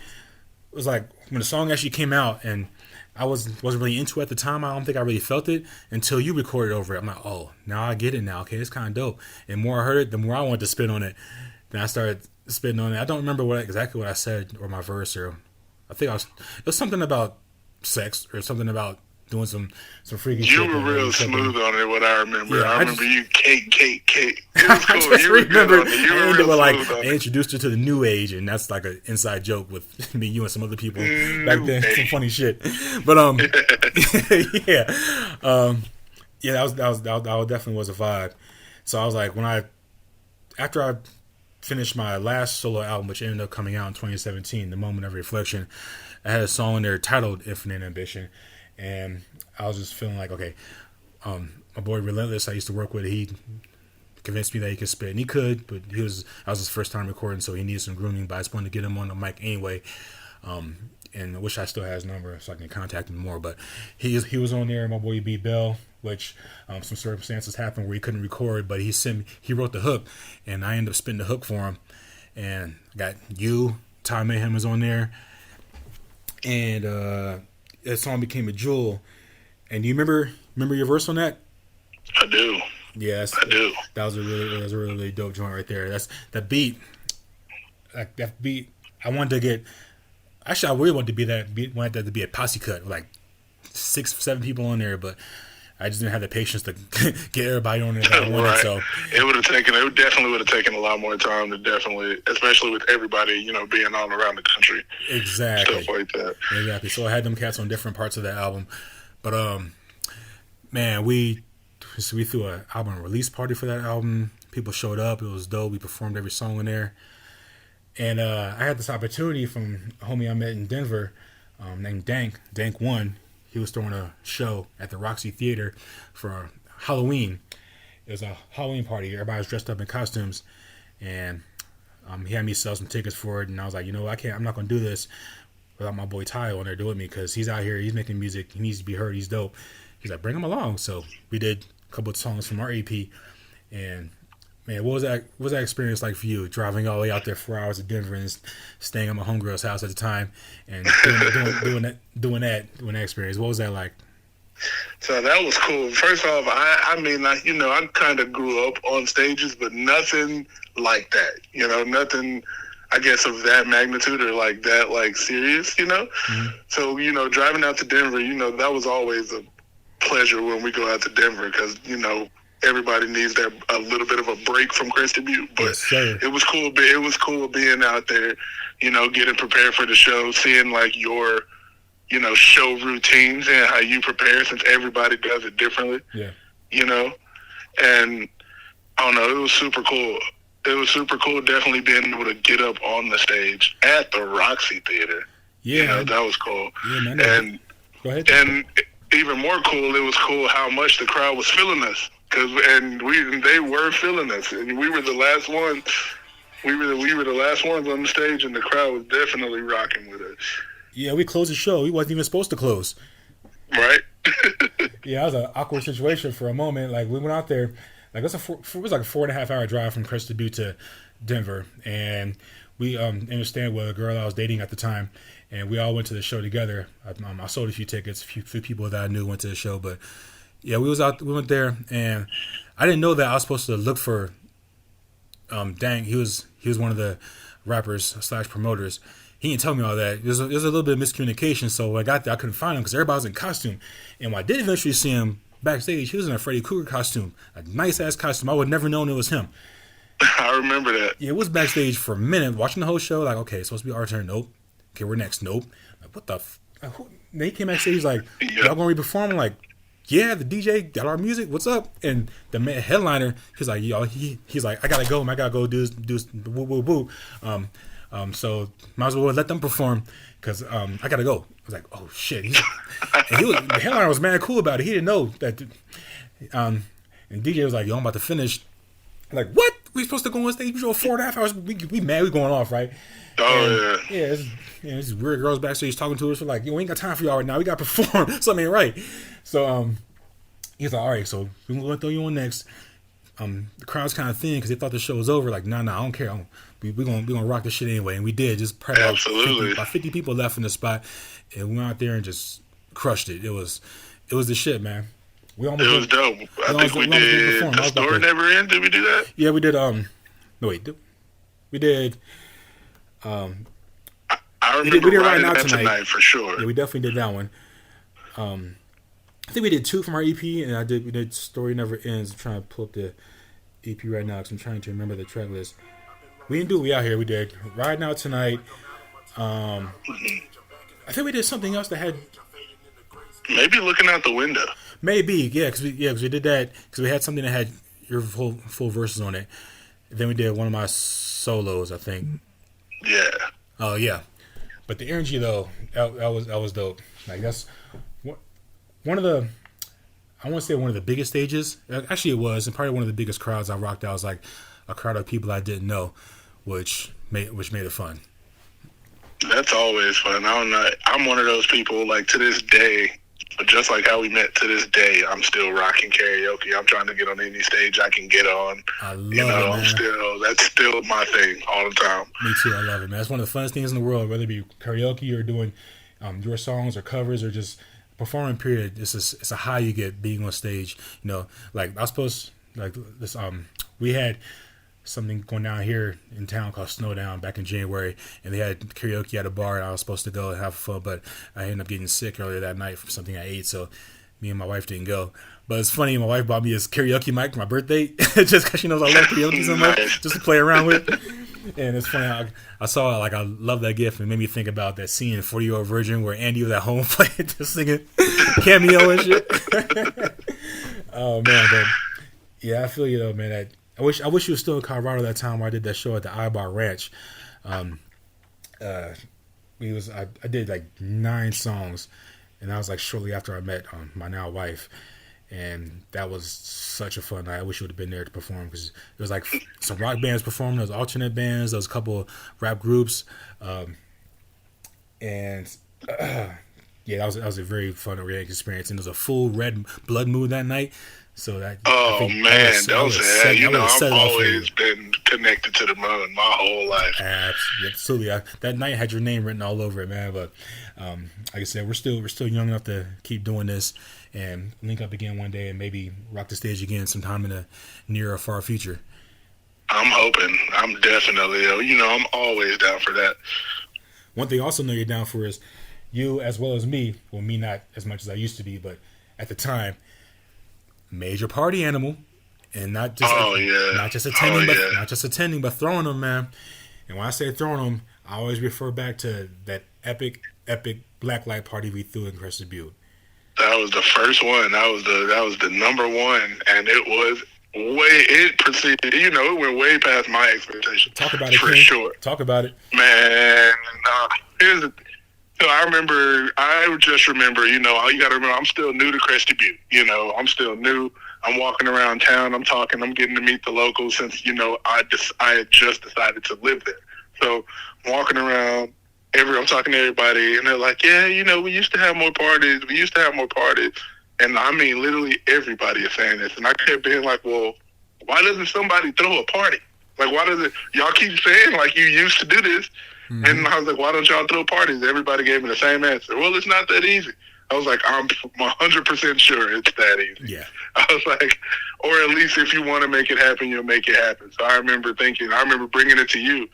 was like when the song actually came out, and I wasn't really into it at the time. I don't think I really felt it until you recorded over it. I'm like, oh, now I get it now. Okay, it's kind of dope. And the more I heard it, the more I wanted to spit on it. Then I started spitting on it. I don't remember exactly what I said or my verse, or I think it was something about sex or something about doing some freaky shit. You were real smooth on it, what I remember. Yeah, I remember you, Kate. It was I cool. just You were good remember on it. You were ended real with like smooth on I it. introduced her to the new age, and that's like an inside joke with me, you, and some other people back then. Some funny shit, but yeah, yeah, that definitely was a vibe. So I was like, after I finished my last solo album, which ended up coming out in 2017, The Moment of Reflection, I had a song in there titled Infinite Ambition, and I was just feeling like, okay, my boy Relentless, I used to work with, he convinced me that he could spit, and he could, but I was his first time recording, so he needed some grooming, but I just wanted to get him on the mic anyway, and I wish I still had his number so I can contact him more, but he was on there, my boy B. Bell, which some circumstances happened where he couldn't record, but he wrote the hook, and I ended up spitting the hook for him, and I got you, Mayhem was on there, and that song became a jewel. And do you remember your verse on that? I do. Yes, I do. That was a really dope joint right there. That's that beat. That beat. I wanted to get. Actually, I really wanted to be wanted that to be a posse cut with like 6-7 people on there, but I just didn't have the patience to get everybody on there that I wanted. Right. So it definitely would have taken a lot more time to definitely, especially with everybody, being all around the country. Exactly. Stuff like that. Exactly. So I had them cats on different parts of that album. But man, we threw an album release party for that album. People showed up. It was dope. We performed every song in there. And I had this opportunity from a homie I met in Denver named Dank One. He was throwing a show at the Roxy Theater for Halloween. It was a Halloween party. Everybody was dressed up in costumes. And he had me sell some tickets for it. And I was like, I'm not going to do this without my boy Ty on there doing me, because he's out here, he's making music, he needs to be heard, he's dope. He's like, bring him along. So we did a couple of songs from our EP, and man, what was that experience like for you, driving all the way out there 4 hours to Denver and staying at my homegirl's house at the time and doing that experience? What was that like? So that was cool. First off, I kind of grew up on stages, but nothing like that. Nothing, I guess, of that magnitude or like that, like serious, Mm-hmm. So, driving out to Denver, that was always a pleasure when we go out to Denver because, everybody needs a little bit of a break from Crested Butte. But yes, sir. It was cool. It was cool being out there, getting prepared for the show, seeing like your, show routines and how you prepare, since everybody does it differently. Yeah. And I don't know, it was super cool. It was super cool, definitely being able to get up on the stage at the Roxy Theater. Yeah. That was cool. Yeah, man. And go ahead. And even more cool, it was cool how much the crowd was feeling us. They were feeling us. And we were the last ones. We were the last ones on the stage, and the crowd was definitely rocking with us. Yeah, we closed the show. We wasn't even supposed to close. Right? Yeah, that was an awkward situation for a moment. Like, we went out there. Like, it was like a 4.5 hour drive from Crested Butte to Denver, and we understand with a girl I was dating at the time, and we all went to the show together. I sold a few tickets. A few people that I knew went to the show, but yeah, we went there, and I didn't know that I was supposed to look for Dang. He was one of the rappers / promoters. He didn't tell me all that. There's a little bit of miscommunication, so when I got there, I couldn't find him because everybody was in costume, and when I did eventually see him backstage, he was in a Freddy Krueger costume, a nice ass costume. I would never known it was him. I remember that. Yeah, it was backstage for a minute, watching the whole show. Like, okay, it's supposed to be our turn. Nope. Okay, we're next. Nope. Like, what the? Then he came backstage like, y'all gonna re-perform? I'm like, yeah, the DJ got our music. What's up? And the headliner, he's like, he's like, I gotta go do woo woo woo. So might as well let them perform because I gotta go. I was like, oh shit. The headliner was mad cool about it. He didn't know that. And DJ was like, yo, I'm about to finish. I'm like, what? We supposed to go on stage? We drove 4.5 hours. We mad. We going off, right? Oh, and, yeah. These weird girls backstage talking to us. We're like, yo, we ain't got time for y'all right now. We got to perform. Something ain't right. So he's like, all right, so we're going to throw you on next. the crowd's kind of thin because they thought the show was over. Like, nah, I don't care. We gonna rock this shit anyway, and we did. Just probably Absolutely. about 50 people left in the spot, and we went out there and just crushed it. It was the shit, man. It was dope. I think we did. The Story Never Ends. Did we do that? Yeah, we did. No, wait. We did. I remember we did Right Now tonight for sure. Yeah, we definitely did that one. I think we did 2 from our EP, and we did Story Never Ends. I'm trying to pull up the EP right now because I'm trying to remember the track list. We didn't do We Out Here. We did Right Now Tonight. I think we did something else that had. Maybe Looking Out the Window. Maybe, yeah, because we did that because we had something that had your full verses on it. Then we did one of my solos, I think. Yeah. Oh yeah, but the energy though, that was dope. Like that's one of the, I want to say one of the biggest stages. Actually, it was, and probably one of the biggest crowds I rocked out. Was like a crowd of people I didn't know, which made it fun. That's always fun. I don't know. I'm one of those people. Like to this day, just like how we met, to this day, I'm still rocking karaoke. I'm trying to get on any stage I can get on. I love it, man. That's still my thing all the time. Me too. I love it, man. It's one of the funnest things in the world, whether it be karaoke or doing your songs or covers or just performing. Period. It's a high you get being on stage. You know, like I was supposed like this. We had something going down here in town called Snowdown back in January, and they had karaoke at a bar, and I was supposed to go and have fun, but I ended up getting sick earlier that night from something I ate, so me and my wife didn't go. But it's funny, my wife bought me this karaoke mic for my birthday, just because she knows I love karaoke so much, just to play around with. And it's funny, I saw it, like I love that gift, and it made me think about that scene in 40-Year-Old Virgin where Andy was at home playing, just singing cameo and shit. Oh man, but yeah, I feel you though, man. I wish you were still in Colorado that time where I did that show at the iBar Ranch. I did like 9 songs, and that was like shortly after I met my now wife, and that was such a fun night. I wish you would have been there to perform because there was like some rock bands performing, there was alternate bands, there was a couple of rap groups, and yeah, that was a very fun organic experience, and there was a full red blood moon that night. So that. Oh man, I've always been connected to the moon my whole life. Absolutely, that night had your name written all over it, man. But like I said, we're still young enough to keep doing this and link up again one day and maybe rock the stage again sometime in the near or far future. I'm hoping. I'm definitely. I'm always down for that. One thing I also know you're down for is you as well as me. Well, me not as much as I used to be, but at the time. Major party animal, and not just attending, but throwing them, man. And when I say throwing them, I always refer back to that epic blacklight party we threw in Crested Butte. That was the first one. That was the number one, and it proceeded. It went way past my expectations. Talk about it, for King. Sure. Talk about it, man. I just remember, you got to remember, I'm still new to Crested Butte. I'm still new. I'm walking around town. I'm talking. I'm getting to meet the locals since, I had just decided to live there. So I'm walking around. I'm talking to everybody, and they're like, yeah, we used to have more parties. And I mean, literally everybody is saying this. And I kept being like, well, why doesn't somebody throw a party? Like, why does it? Y'all keep saying, like, you used to do this. Mm-hmm. And I was like, why don't y'all throw parties? Everybody gave me the same answer. Well, it's not that easy. I was like, I'm 100% sure it's that easy. Yeah. I was like, or at least if you want to make it happen, you'll make it happen. So I remember bringing it to you.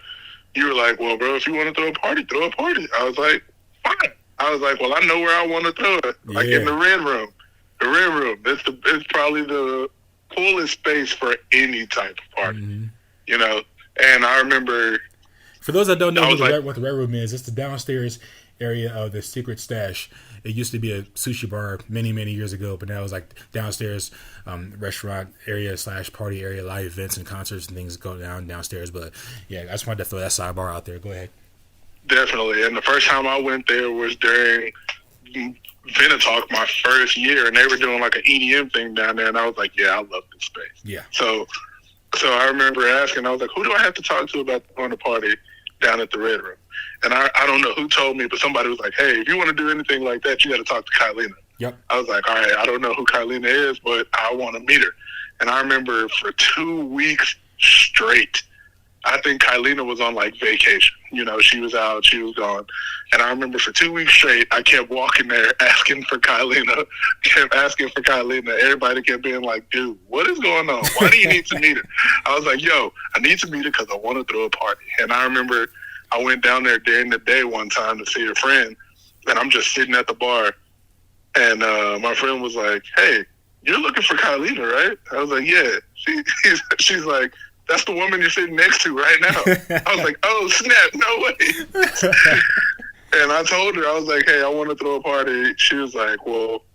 You were like, well, bro, if you want to throw a party, throw a party. I was like, fine. I was like, well, I know where I want to throw it. Like in the Red Room. The Red Room. It's probably the coolest space for any type of party. Mm-hmm. And I remember... For those that don't know what the Red Room is, it's the downstairs area of the Secret Stash. It used to be a sushi bar many, many years ago, but now it's like downstairs restaurant area / party area, live events and concerts and things go downstairs. But yeah, I just wanted to throw that sidebar out there. Go ahead. Definitely. And the first time I went there was during Venatalk, my first year, and they were doing like an EDM thing down there, and I was like, yeah, I love this space. Yeah. So I remember asking, I was like, who do I have to talk to about throwing a party down at the Red Room? And I don't know who told me, but somebody was like, hey, if you want to do anything like that, you got to talk to Kylina. Yep. I was like, all right, I don't know who Carlina is, but I want to meet her. And I remember for 2 weeks straight, I think Carlina was on like vacation. You know, she was out, she was gone. And I remember for 2 weeks straight, I kept walking there asking for Carlina, Everybody kept being like, dude, what is going on? Why do you need to meet her? I was like, yo, I need to meet her because I want to throw a party. And I remember I went down there during the day one time to see a friend, and I'm just sitting at the bar. And my friend was like, hey, you're looking for Carlina, right? I was like, yeah. She's like, that's the woman you're sitting next to right now. I was like, oh, snap, no way. And I told her, I was like, hey, I want to throw a party. She was like, well,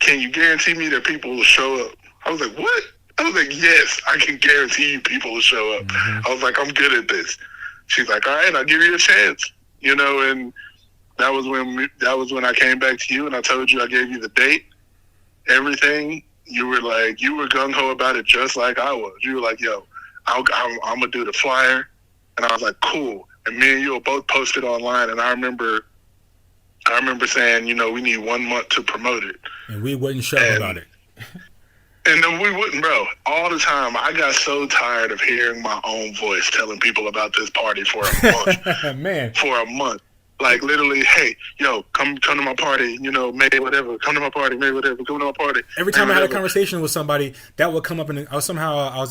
can you guarantee me that people will show up? I was like, what? I was like, yes, I can guarantee you people will show up. I was like, I'm good at this. She's like, all right, I'll give you a chance. You know, and that was when I came back to you and I told you, I gave you the date, everything. You were like, you were gung-ho about it just like I was. You were like, yo, I'm going to do the flyer. And I was like, cool. And me and you were both posted online. And I remember saying, you know, we need 1 month to promote it. And we wouldn't shut up about it. And then we wouldn't, bro. All the time. I got so tired of hearing my own voice telling people about this party for a month. Man. For a month. Like, literally, hey, yo, come to my party, you know, May whatever. Come to my party, May whatever. Come to my party. Every time I had a conversation with somebody, that would come up, and I was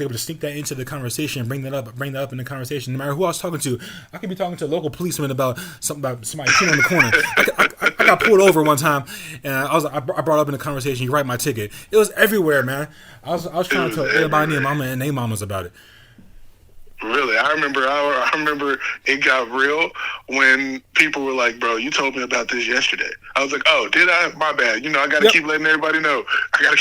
able to sneak that into the conversation, bring that up in the conversation. No matter who I was talking to, I could be talking to a local policeman about somebody peeing on the corner. I got pulled over one time, and I brought up in the conversation, you write my ticket. It was everywhere, man. I was trying to tell everybody and their mamas about it. Really, I remember it got real when people were like, bro, you told me about this yesterday. I was like, oh, did I? My bad. You know, I got to keep letting everybody know. Yeah,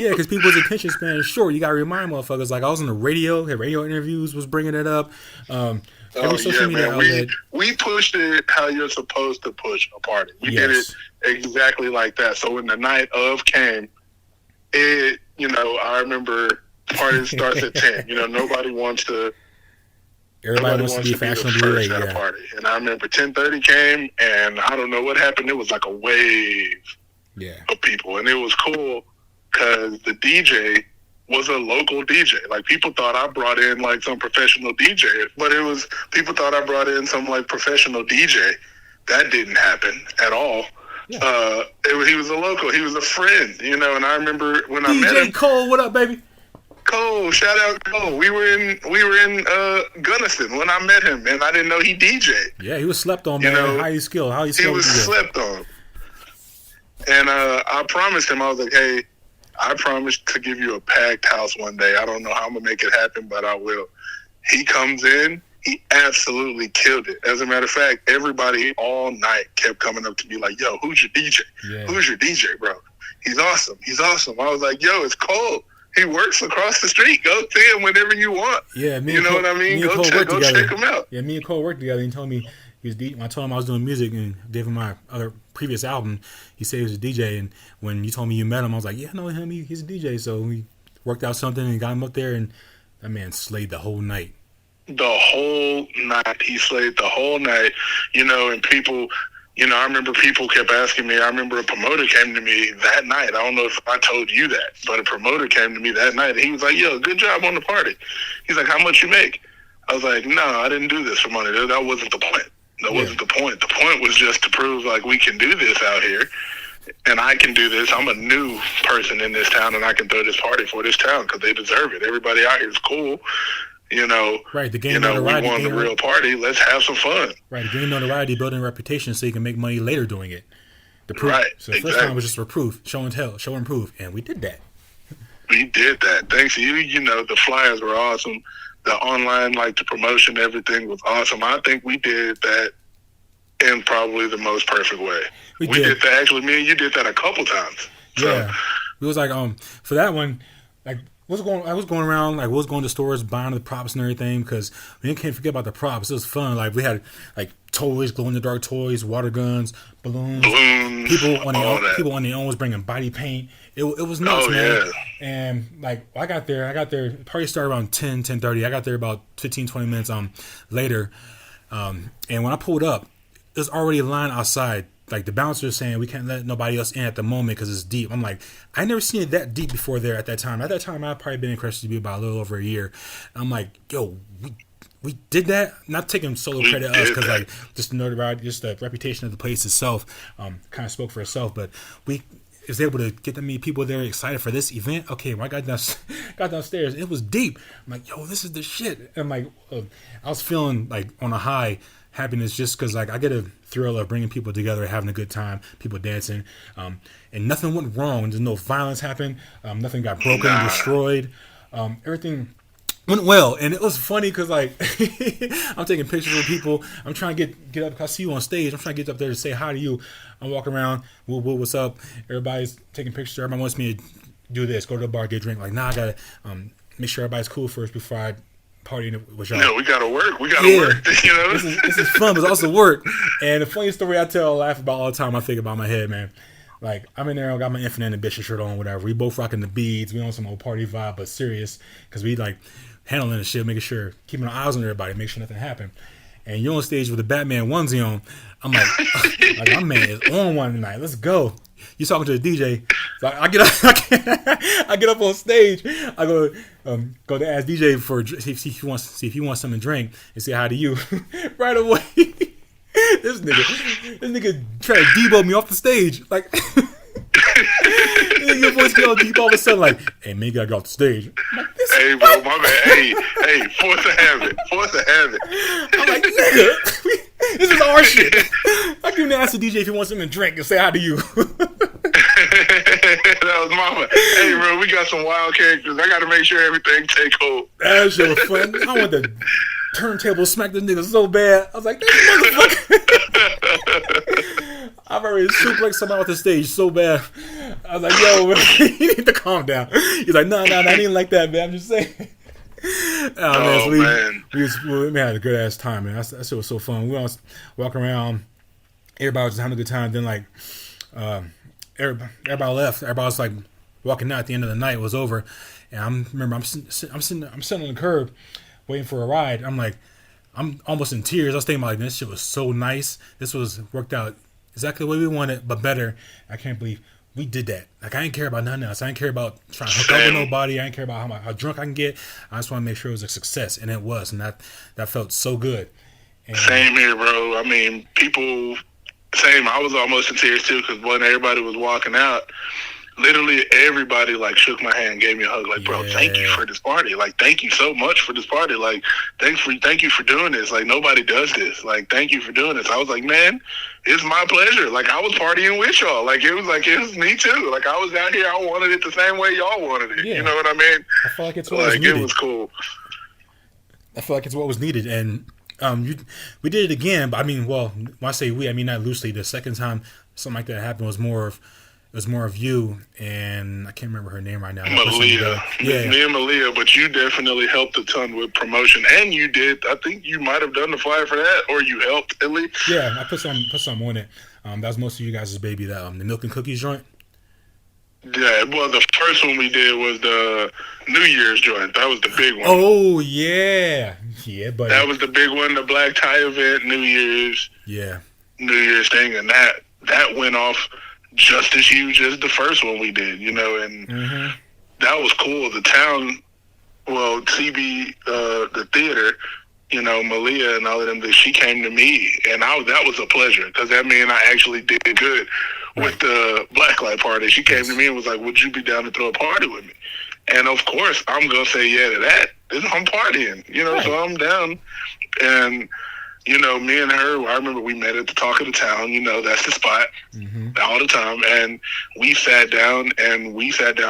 because people's attention span is short. You got to remind motherfuckers. Like, I was on the radio, had radio interviews, was bringing it up. Every social media outlet. We pushed it how you're supposed to push a party. We did it exactly like that. So when the night of came, I remember party starts at 10. You know, nobody wants to. Everybody wants to be fashionably late. At a party. And I remember 10:30 came, and I don't know what happened. It was like a wave of people, and it was cool because the DJ was a local DJ. Like, people thought I brought in like some professional DJ, but people thought I brought in some like professional DJ. That didn't happen at all. Yeah. He was a local. He was a friend, you know. And I remember when I met him. DJ Cole, what up, baby? Cole, shout out Cole. We were in Gunnison when I met him, and I didn't know he DJ. Yeah, he was slept on, man. How you skill? He was slept on. And I promised him, I was like, hey, I promised to give you a packed house one day. I don't know how I'm gonna make it happen, but I will. He comes in. He absolutely killed it. As a matter of fact, everybody all night kept coming up to me like, yo, who's your DJ? Yeah. Who's your DJ, bro? He's awesome. I was like, yo, it's Cole. He works across the street. Go see him whenever you want. Yeah, what I mean? Go check him out. Yeah, me and Cole worked together. He told me I told him I was doing music and gave him my other previous album. He said he was a DJ, and when you told me you met him, I was like, yeah, I know him. He's a DJ. So we worked out something and got him up there, and that man slayed the whole night. The whole night. He slayed the whole night, you know, and people... You know, I remember people kept asking me. I remember a promoter came to me that night. I don't know if I told you that, but a promoter came to me that night. And he was like, yo, good job on the party. He's like, how much you make? I was like, no, I didn't do this for money. That wasn't the point. That wasn't the point. The point was just to prove, like, we can do this out here. And I can do this. I'm a new person in this town, and I can throw this party for this town because they deserve it. Everybody out here is cool. You know, right? The game, you know, we won the real party. Let's have some fun. Right, the game notoriety, building a reputation, so you can make money later doing it. The proof. Right. So the first time was just for proof, show and tell, show and prove, and we did that. We did that. Thanks to you. You know, the flyers were awesome. The online, like the promotion, everything was awesome. I think we did that in probably the most perfect way. We did that. Actually, me and you did that a couple times. So. Yeah, it was like for that one, like. I was going around, like, was going to stores, buying the props and everything, because we can't forget about the props. It was fun. Like, we had, like, toys, glow-in-the-dark toys, water guns, balloons. People on their own was bringing body paint. It was nuts, man. Yeah. And, like, I got there, party started around 10:30. I got there about 15, 20 minutes later. And when I pulled up, there's already a line outside like the bouncer saying we can't let nobody else in at the moment because it's deep. I'm like, I never seen it that deep before there at that time. At that time, I'd probably been in Crescent about a little over a year. I'm like, yo, we did that. Not taking solo credit us because like just the notoriety, just the reputation of the place itself, kind of spoke for itself. But we was able to get that many people there excited for this event. Okay, when I got downstairs, it was deep. I'm like, yo, this is the shit. And I'm like, I was feeling like on a high happiness just because like I get a thrill of bringing people together, having a good time, people dancing, and nothing went wrong. There's no violence happened. Nothing got broken, destroyed. Everything went well, and it was funny because like I'm taking pictures of people. I'm trying to get up. I see you on stage. I'm trying to get up there to say hi to you. I'm walking around. What's up? Everybody's taking pictures. Everybody wants me to do this. Go to the bar, get a drink. Like, nah, I gotta make sure everybody's cool first before I party with y'all. No, we gotta work. We gotta work. You know, this is fun, but it's also work. And the funny story I tell, I laugh about all the time. I think about my head, man. Like, I'm in there, I got my Infinite Ambition shirt on, whatever. We both rocking the beads. We on some old party vibe, but serious. Because we, like, handling the shit, making sure, keeping our eyes on everybody, make sure nothing happened. And you're on stage with a Batman onesie on. I'm like, my man is on one tonight. Let's go. You talking to the DJ. So I get up, I get up on stage. I go to ask DJ for see if he wants something to drink and say hi to you right away. This nigga trying to debo me off the stage. Like, your voice get all deep all of a sudden. Like, hey, man, you gotta go off the stage. Like, hey, bro, my man. Hey, force a habit. I'm like, nigga, this is our shit. I can ask the DJ if he wants something to drink and say hi to you. That was mama. Hey, bro, we got some wild characters. I got to make sure everything take hold. That shit was fun. I want the turntable smack this nigga so bad. I was like, this motherfucker. I've already suplexed somebody off the stage so bad. I was like, yo, you need to calm down. He's like, no, I didn't like that, man. I'm just saying. Man. We had a good ass time, man. That shit was so fun. We all walking around. Everybody was just having a good time. Then, like, everybody left. Everybody was like walking out at the end of the night. It was over, and I'm sitting on the curb waiting for a ride. I'm almost in tears. I was thinking about, like, this shit was so nice. This was worked out exactly the way we wanted, but better. I can't believe we did that. Like, I didn't care about nothing else. I didn't care about trying to hook up with nobody. I didn't care about how drunk I can get. I just want to make sure it was a success, and it was, and that felt so good. And same here, bro. I mean, same. I was almost in tears too because when everybody was walking out, literally everybody like shook my hand, gave me a hug, like, bro, thank you for this party. Like, thank you so much for this party. Like, thank you for doing this. Like, nobody does this. Like, thank you for doing this. I was like, man, it's my pleasure. Like, I was partying with y'all. Like, it was me too. Like, I was out here. I wanted it the same way y'all wanted it. Yeah. You know what I mean? I feel like it's what was needed. It was cool. I feel like it's what was needed, and we did it again. But I mean, well, when I say we, I mean not loosely. The second time something like that happened was more of you, and I can't remember her name right now. Malia. Yeah. Me and Malia, but you definitely helped a ton with promotion, and you did. I think you might have done the flyer for that, or you helped at least. Yeah, I put some on it. That was most of you guys' baby. That the milk and cookies joint. Yeah, well, the first one we did was the New Year's joint. That was the big one. Oh yeah, buddy. That was the big one, the black tie event, New Year's. Yeah. New Year's thing, and that went off just as huge as the first one we did, you know, and that was cool. The town, well, CB, the theater, you know, Malia and all of them, she came to me, and that was a pleasure because that meant I actually did good with the Blacklight party. She came to me and was like, would you be down to throw a party with me? And of course, I'm going to say yeah to that. I'm partying, you know, so I'm down. And, you know, me and her, I remember we met at the Talk of the Town, you know, that's the spot all the time. And we sat down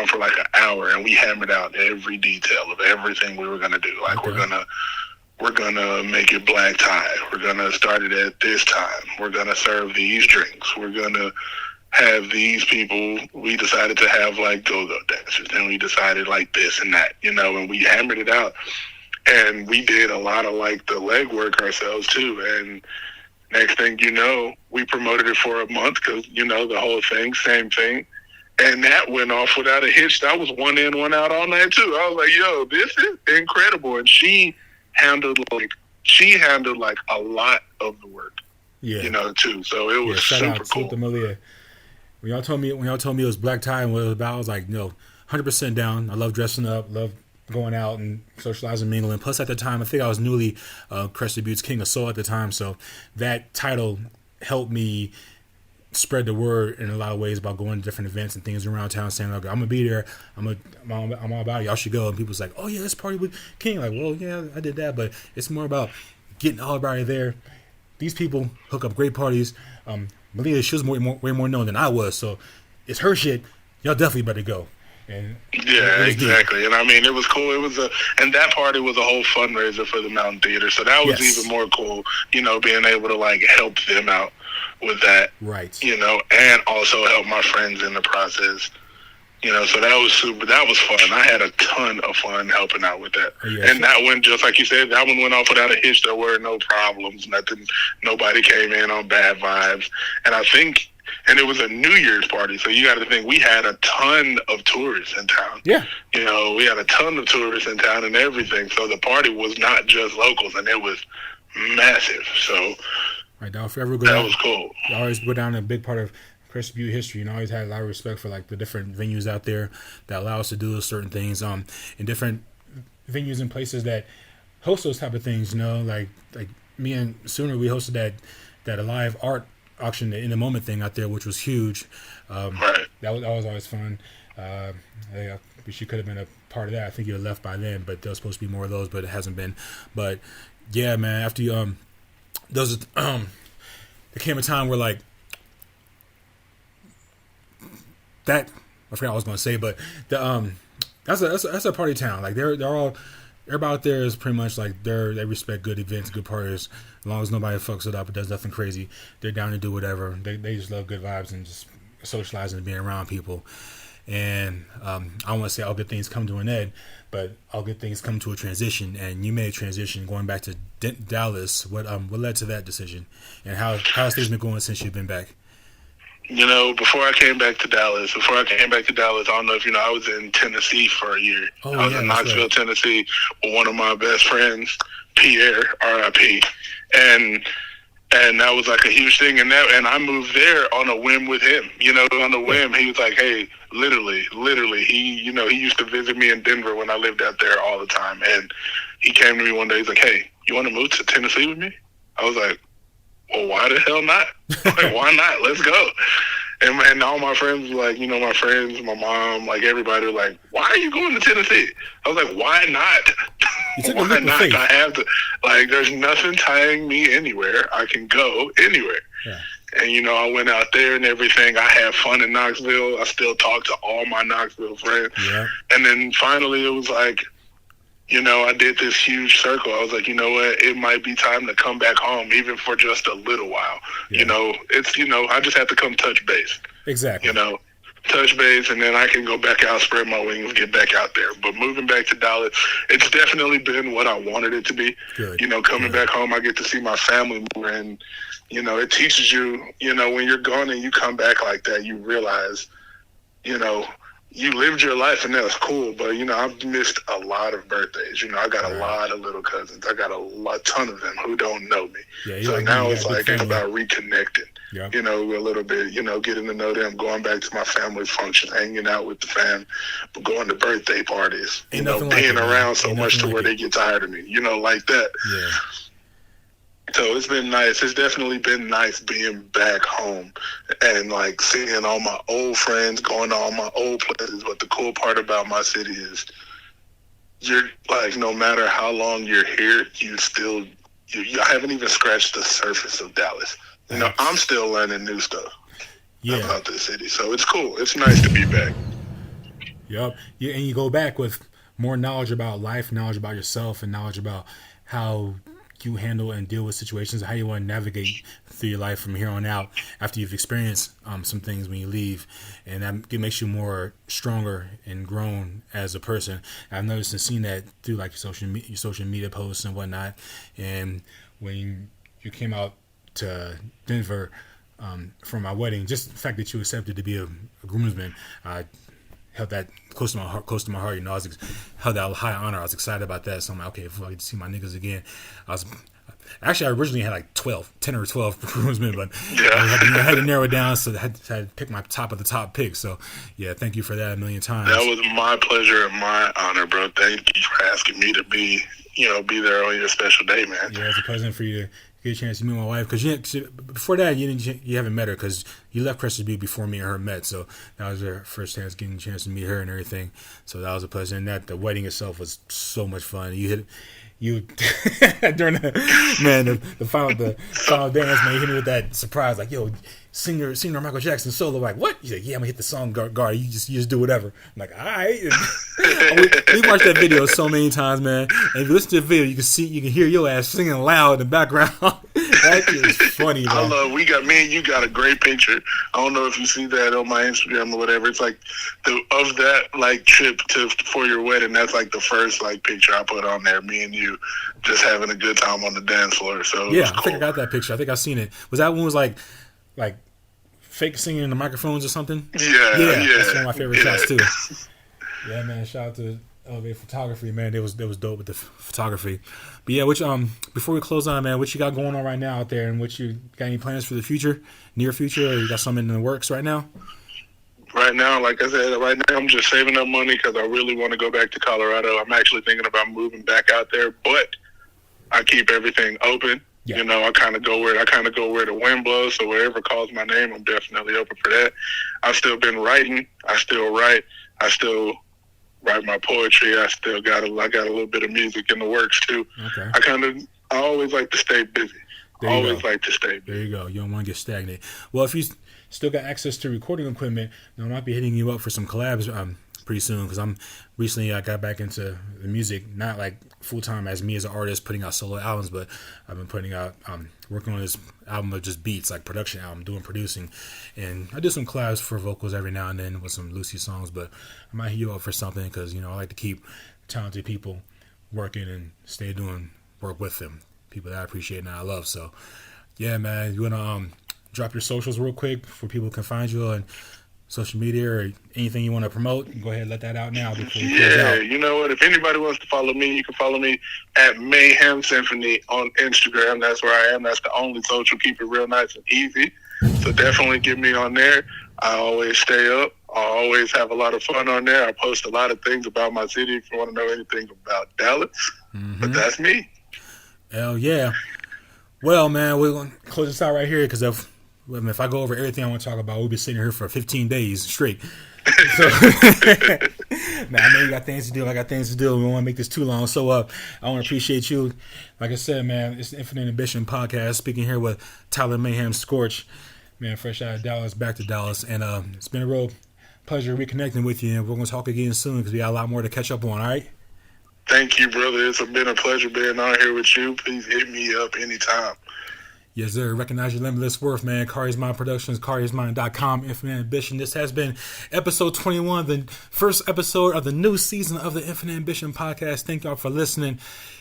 for like an hour and we hammered out every detail of everything we were going to do. Like, we're going to make it black tie. We're going to start it at this time. We're going to serve these drinks. We're going to have these people. We decided to have like go-go dancers. Then we decided like this and that, you know, and we hammered it out. And we did a lot of like the legwork ourselves too. And next thing you know, we promoted it for a month because, you know, the whole thing, same thing. And that went off without a hitch. That was one in, one out all night too. I was like, yo, this is incredible. And she handled like a lot of the work. Yeah. Too. So it was Shout super out cool. to Malia. When y'all told me it was black tie and what it was about, I was like, no, 100% down. I love dressing up, love going out and socializing, mingling. Plus, at the time, I think I was newly Crested Buttes King of Soul at the time, so that title helped me spread the word in a lot of ways about going to different events and things around town, saying, "Look, I'm gonna be there. I'm all about it. Y'all should go." And people's like, "Oh yeah, let's party with King." Like, well, yeah, I did that, but it's more about getting everybody there. These people hook up great parties. Malia, she was way more known than I was, so it's her shit. Y'all definitely better go. And yeah, exactly. And I mean, it was cool. And that party was a whole fundraiser for the Mountain Theater, so that was even more cool. Being able to like help them out with that, right? And also help my friends in the process. So that was fun. I had a ton of fun helping out with that. And that one, just like you said, that one went off without a hitch. There were no problems, nothing. Nobody came in on bad vibes. And it was a New Year's party. So you got to think, we had a ton of tourists in town. Yeah. We had a ton of tourists in town and everything. So the party was not just locals, and it was massive. So right, that was cool. I always go down a big part of Crested Butte history, and I always had a lot of respect for like the different venues out there that allow us to do certain things, in different venues and places that host those type of things. Like me and Sooner, we hosted that live art auction, the In the Moment thing out there, which was huge. Right. That was always fun. I wish you could have been a part of that. I think you had left by then, but there was supposed to be more of those, but it hasn't been. But yeah, man, after you there came a time where like that, I forgot what I was going to say, but that's a party town. Like they're all, everybody out there is pretty much like they respect good events, good parties. As long as nobody fucks it up, it does nothing crazy. They're down to do whatever. They just love good vibes and just socializing and being around people. And I don't want to say all good things come to an end, but all good things come to a transition. And you made a transition going back to Dallas. What led to that decision, and how's things been going since you've been back? Before I came back to Dallas, I don't know if I was in Tennessee for a year. I was in Knoxville, right. Tennessee, with one of my best friends, Pierre, R.I.P. And that was like a huge thing. And I moved there on a whim with him. On a whim, he was like, hey, literally, he used to visit me in Denver when I lived out there all the time. And he came to me one day, he's like, hey, you want to move to Tennessee with me? I was like, well, why the hell not? Like, why not? Let's go. And all my friends were like, my friends, my mom, like everybody were like, why are you going to Tennessee? I was like, why not? Why not? I have to, like, there's nothing tying me anywhere. I can go anywhere. Yeah. And, I went out there and everything. I had fun in Knoxville. I still talk to all my Knoxville friends. Yeah. And then finally it was like, I did this huge circle. I was like, you know what? It might be time to come back home, even for just a little while. Yeah. It's, I just have to come touch base. Exactly. Touch base, and then I can go back out, spread my wings, get back out there. But moving back to Dallas, it's definitely been what I wanted it to be. Good. Coming back home, I get to see my family more, and, it teaches you, when you're gone and you come back like that, you realize, you lived your life and that's cool, but I've missed a lot of birthdays. I got a lot of little cousins. I got a ton of them who don't know me. Yeah, so now it's like about reconnecting. Yep. A little bit. Getting to know them, going back to my family function, hanging out with the fam, going to birthday parties. Being around so much to where they get tired of me. Like that. Yeah. So it's been nice. It's definitely been nice being back home and like seeing all my old friends, going to all my old places. But the cool part about my city is you're like, no matter how long you're here, you haven't even scratched the surface of Dallas. I'm still learning new stuff about this city. So it's cool. It's nice to be back. Yep. Yeah, and you go back with more knowledge about life, knowledge about yourself, and knowledge about how you handle and deal with situations, how you want to navigate through your life from here on out after you've experienced some things when you leave, and that it makes you more stronger and grown as a person. I've noticed and seen that through like your social media posts and whatnot. And when you came out to Denver for my wedding, just the fact that you accepted to be a groomsman, I held that close to my heart. I held that high honor. I was excited about that. So I'm like, okay, if I get to see my niggas again, Actually, I originally had like 10 or 12 groomsmen, but Yeah. I had to narrow it down, so I had to pick my top of the top pick. So, yeah, thank you for that a million times. That was my pleasure and my honor, bro. Thank you for asking me to be there on your special day, man. Yeah, it's a pleasure for you to get a chance to meet my wife. Because before that, you haven't met her because you left Crescent Butte before me and her met. So that was her first chance getting a chance to meet her and everything. So that was a pleasure. And the wedding itself was so much fun. You during the final dance, man, you hit me with that surprise, like, yo, singer Michael Jackson solo. Like, what? He's like, yeah, I'm gonna hit the song, guard. You just do whatever. I'm like, all right. we watched that video so many times, man. And if you listen to the video, you can hear your ass singing loud in the background. That is funny, man. Me and you got a great picture. I don't know if you see that on my Instagram or whatever. It's like of that like trip for your wedding. That's like the first like picture I put on there. Me and you just having a good time on the dance floor. So yeah, I think I got that picture. I think I've seen it. Was that one was like fake singing in the microphones or something? Yeah. That's one of my favorite shots too. Yeah, man. Shout out to Elevate Photography, man. They was dope with the photography. But yeah, before we close on, man, what you got going on right now out there, and what you got any plans for the future, near future, or you got something in the works right now? Right now, like I said, I'm just saving up money because I really want to go back to Colorado. I'm actually thinking about moving back out there, but I keep everything open. Yeah. You know, I kind of go where the wind blows. So wherever calls my name, I'm definitely open for that. I've still been writing. I still write. I still write my poetry. I got a little bit of music in the works too. Okay. I always like to stay busy. Like to stay busy. There you go. You don't want to get stagnant. Well, if you still got access to recording equipment, I might be hitting you up for some collabs pretty soon, because I got back into the music, not like full time as me as an artist putting out solo albums, but I've been putting out working on this album of just beats, like production album, doing producing, and I do some collabs for vocals every now and then with some Lucy songs. But I might hit you up for something, because I like to keep talented people working and stay doing work with them, people that I appreciate and I love. So yeah, man, you wanna drop your socials real quick where people can find you on social media or anything you want to promote? Go ahead and let that out now before we close out. You know what? If anybody wants to follow me, you can follow me at Mayhem Symphony on Instagram. That's where I am. That's the only social. Keep it real nice and easy. So definitely get me on there. I always stay up. I always have a lot of fun on there. I post a lot of things about my city if you want to know anything about Dallas. Mm-hmm. But that's me. Hell yeah. Well, man, we're going to close this out right here, because if I go over everything I want to talk about, we'll be sitting here for 15 days straight. So, man, I know you got things to do. I got things to do. We don't want to make this too long. So, I want to appreciate you. Like I said, man, it's the Infinite Ambition podcast. Speaking here with Tyler Mayhem Scorch, man, fresh out of Dallas, back to Dallas, and it's been a real pleasure reconnecting with you. And we're going to talk again soon, because we got a lot more to catch up on. All right. Thank you, brother. It's been a pleasure being on here with you. Please hit me up anytime. Yes, sir. Recognize your limitless worth, man. Khari's Mind Productions, Khari'sMind.com, Infinite Ambition. This has been episode 21, the first episode of the new season of the Infinite Ambition podcast. Thank y'all for listening.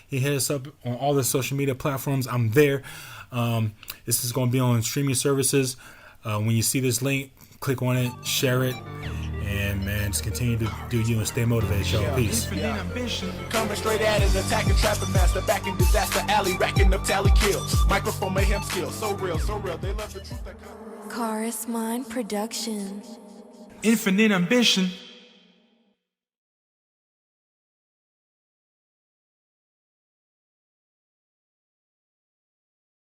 You hit us up on all the social media platforms. I'm there. This is going to be on streaming services. When you see this link, click on it, share it, and man, just continue to do you and stay motivated, y'all. Peace. Coming straight at it, attacking trapping master, back in disaster alley, racking up tally kills. Microphone mayhem skills, so real, they love the truth that comes. Khari's Mind Productions. Infinite ambition.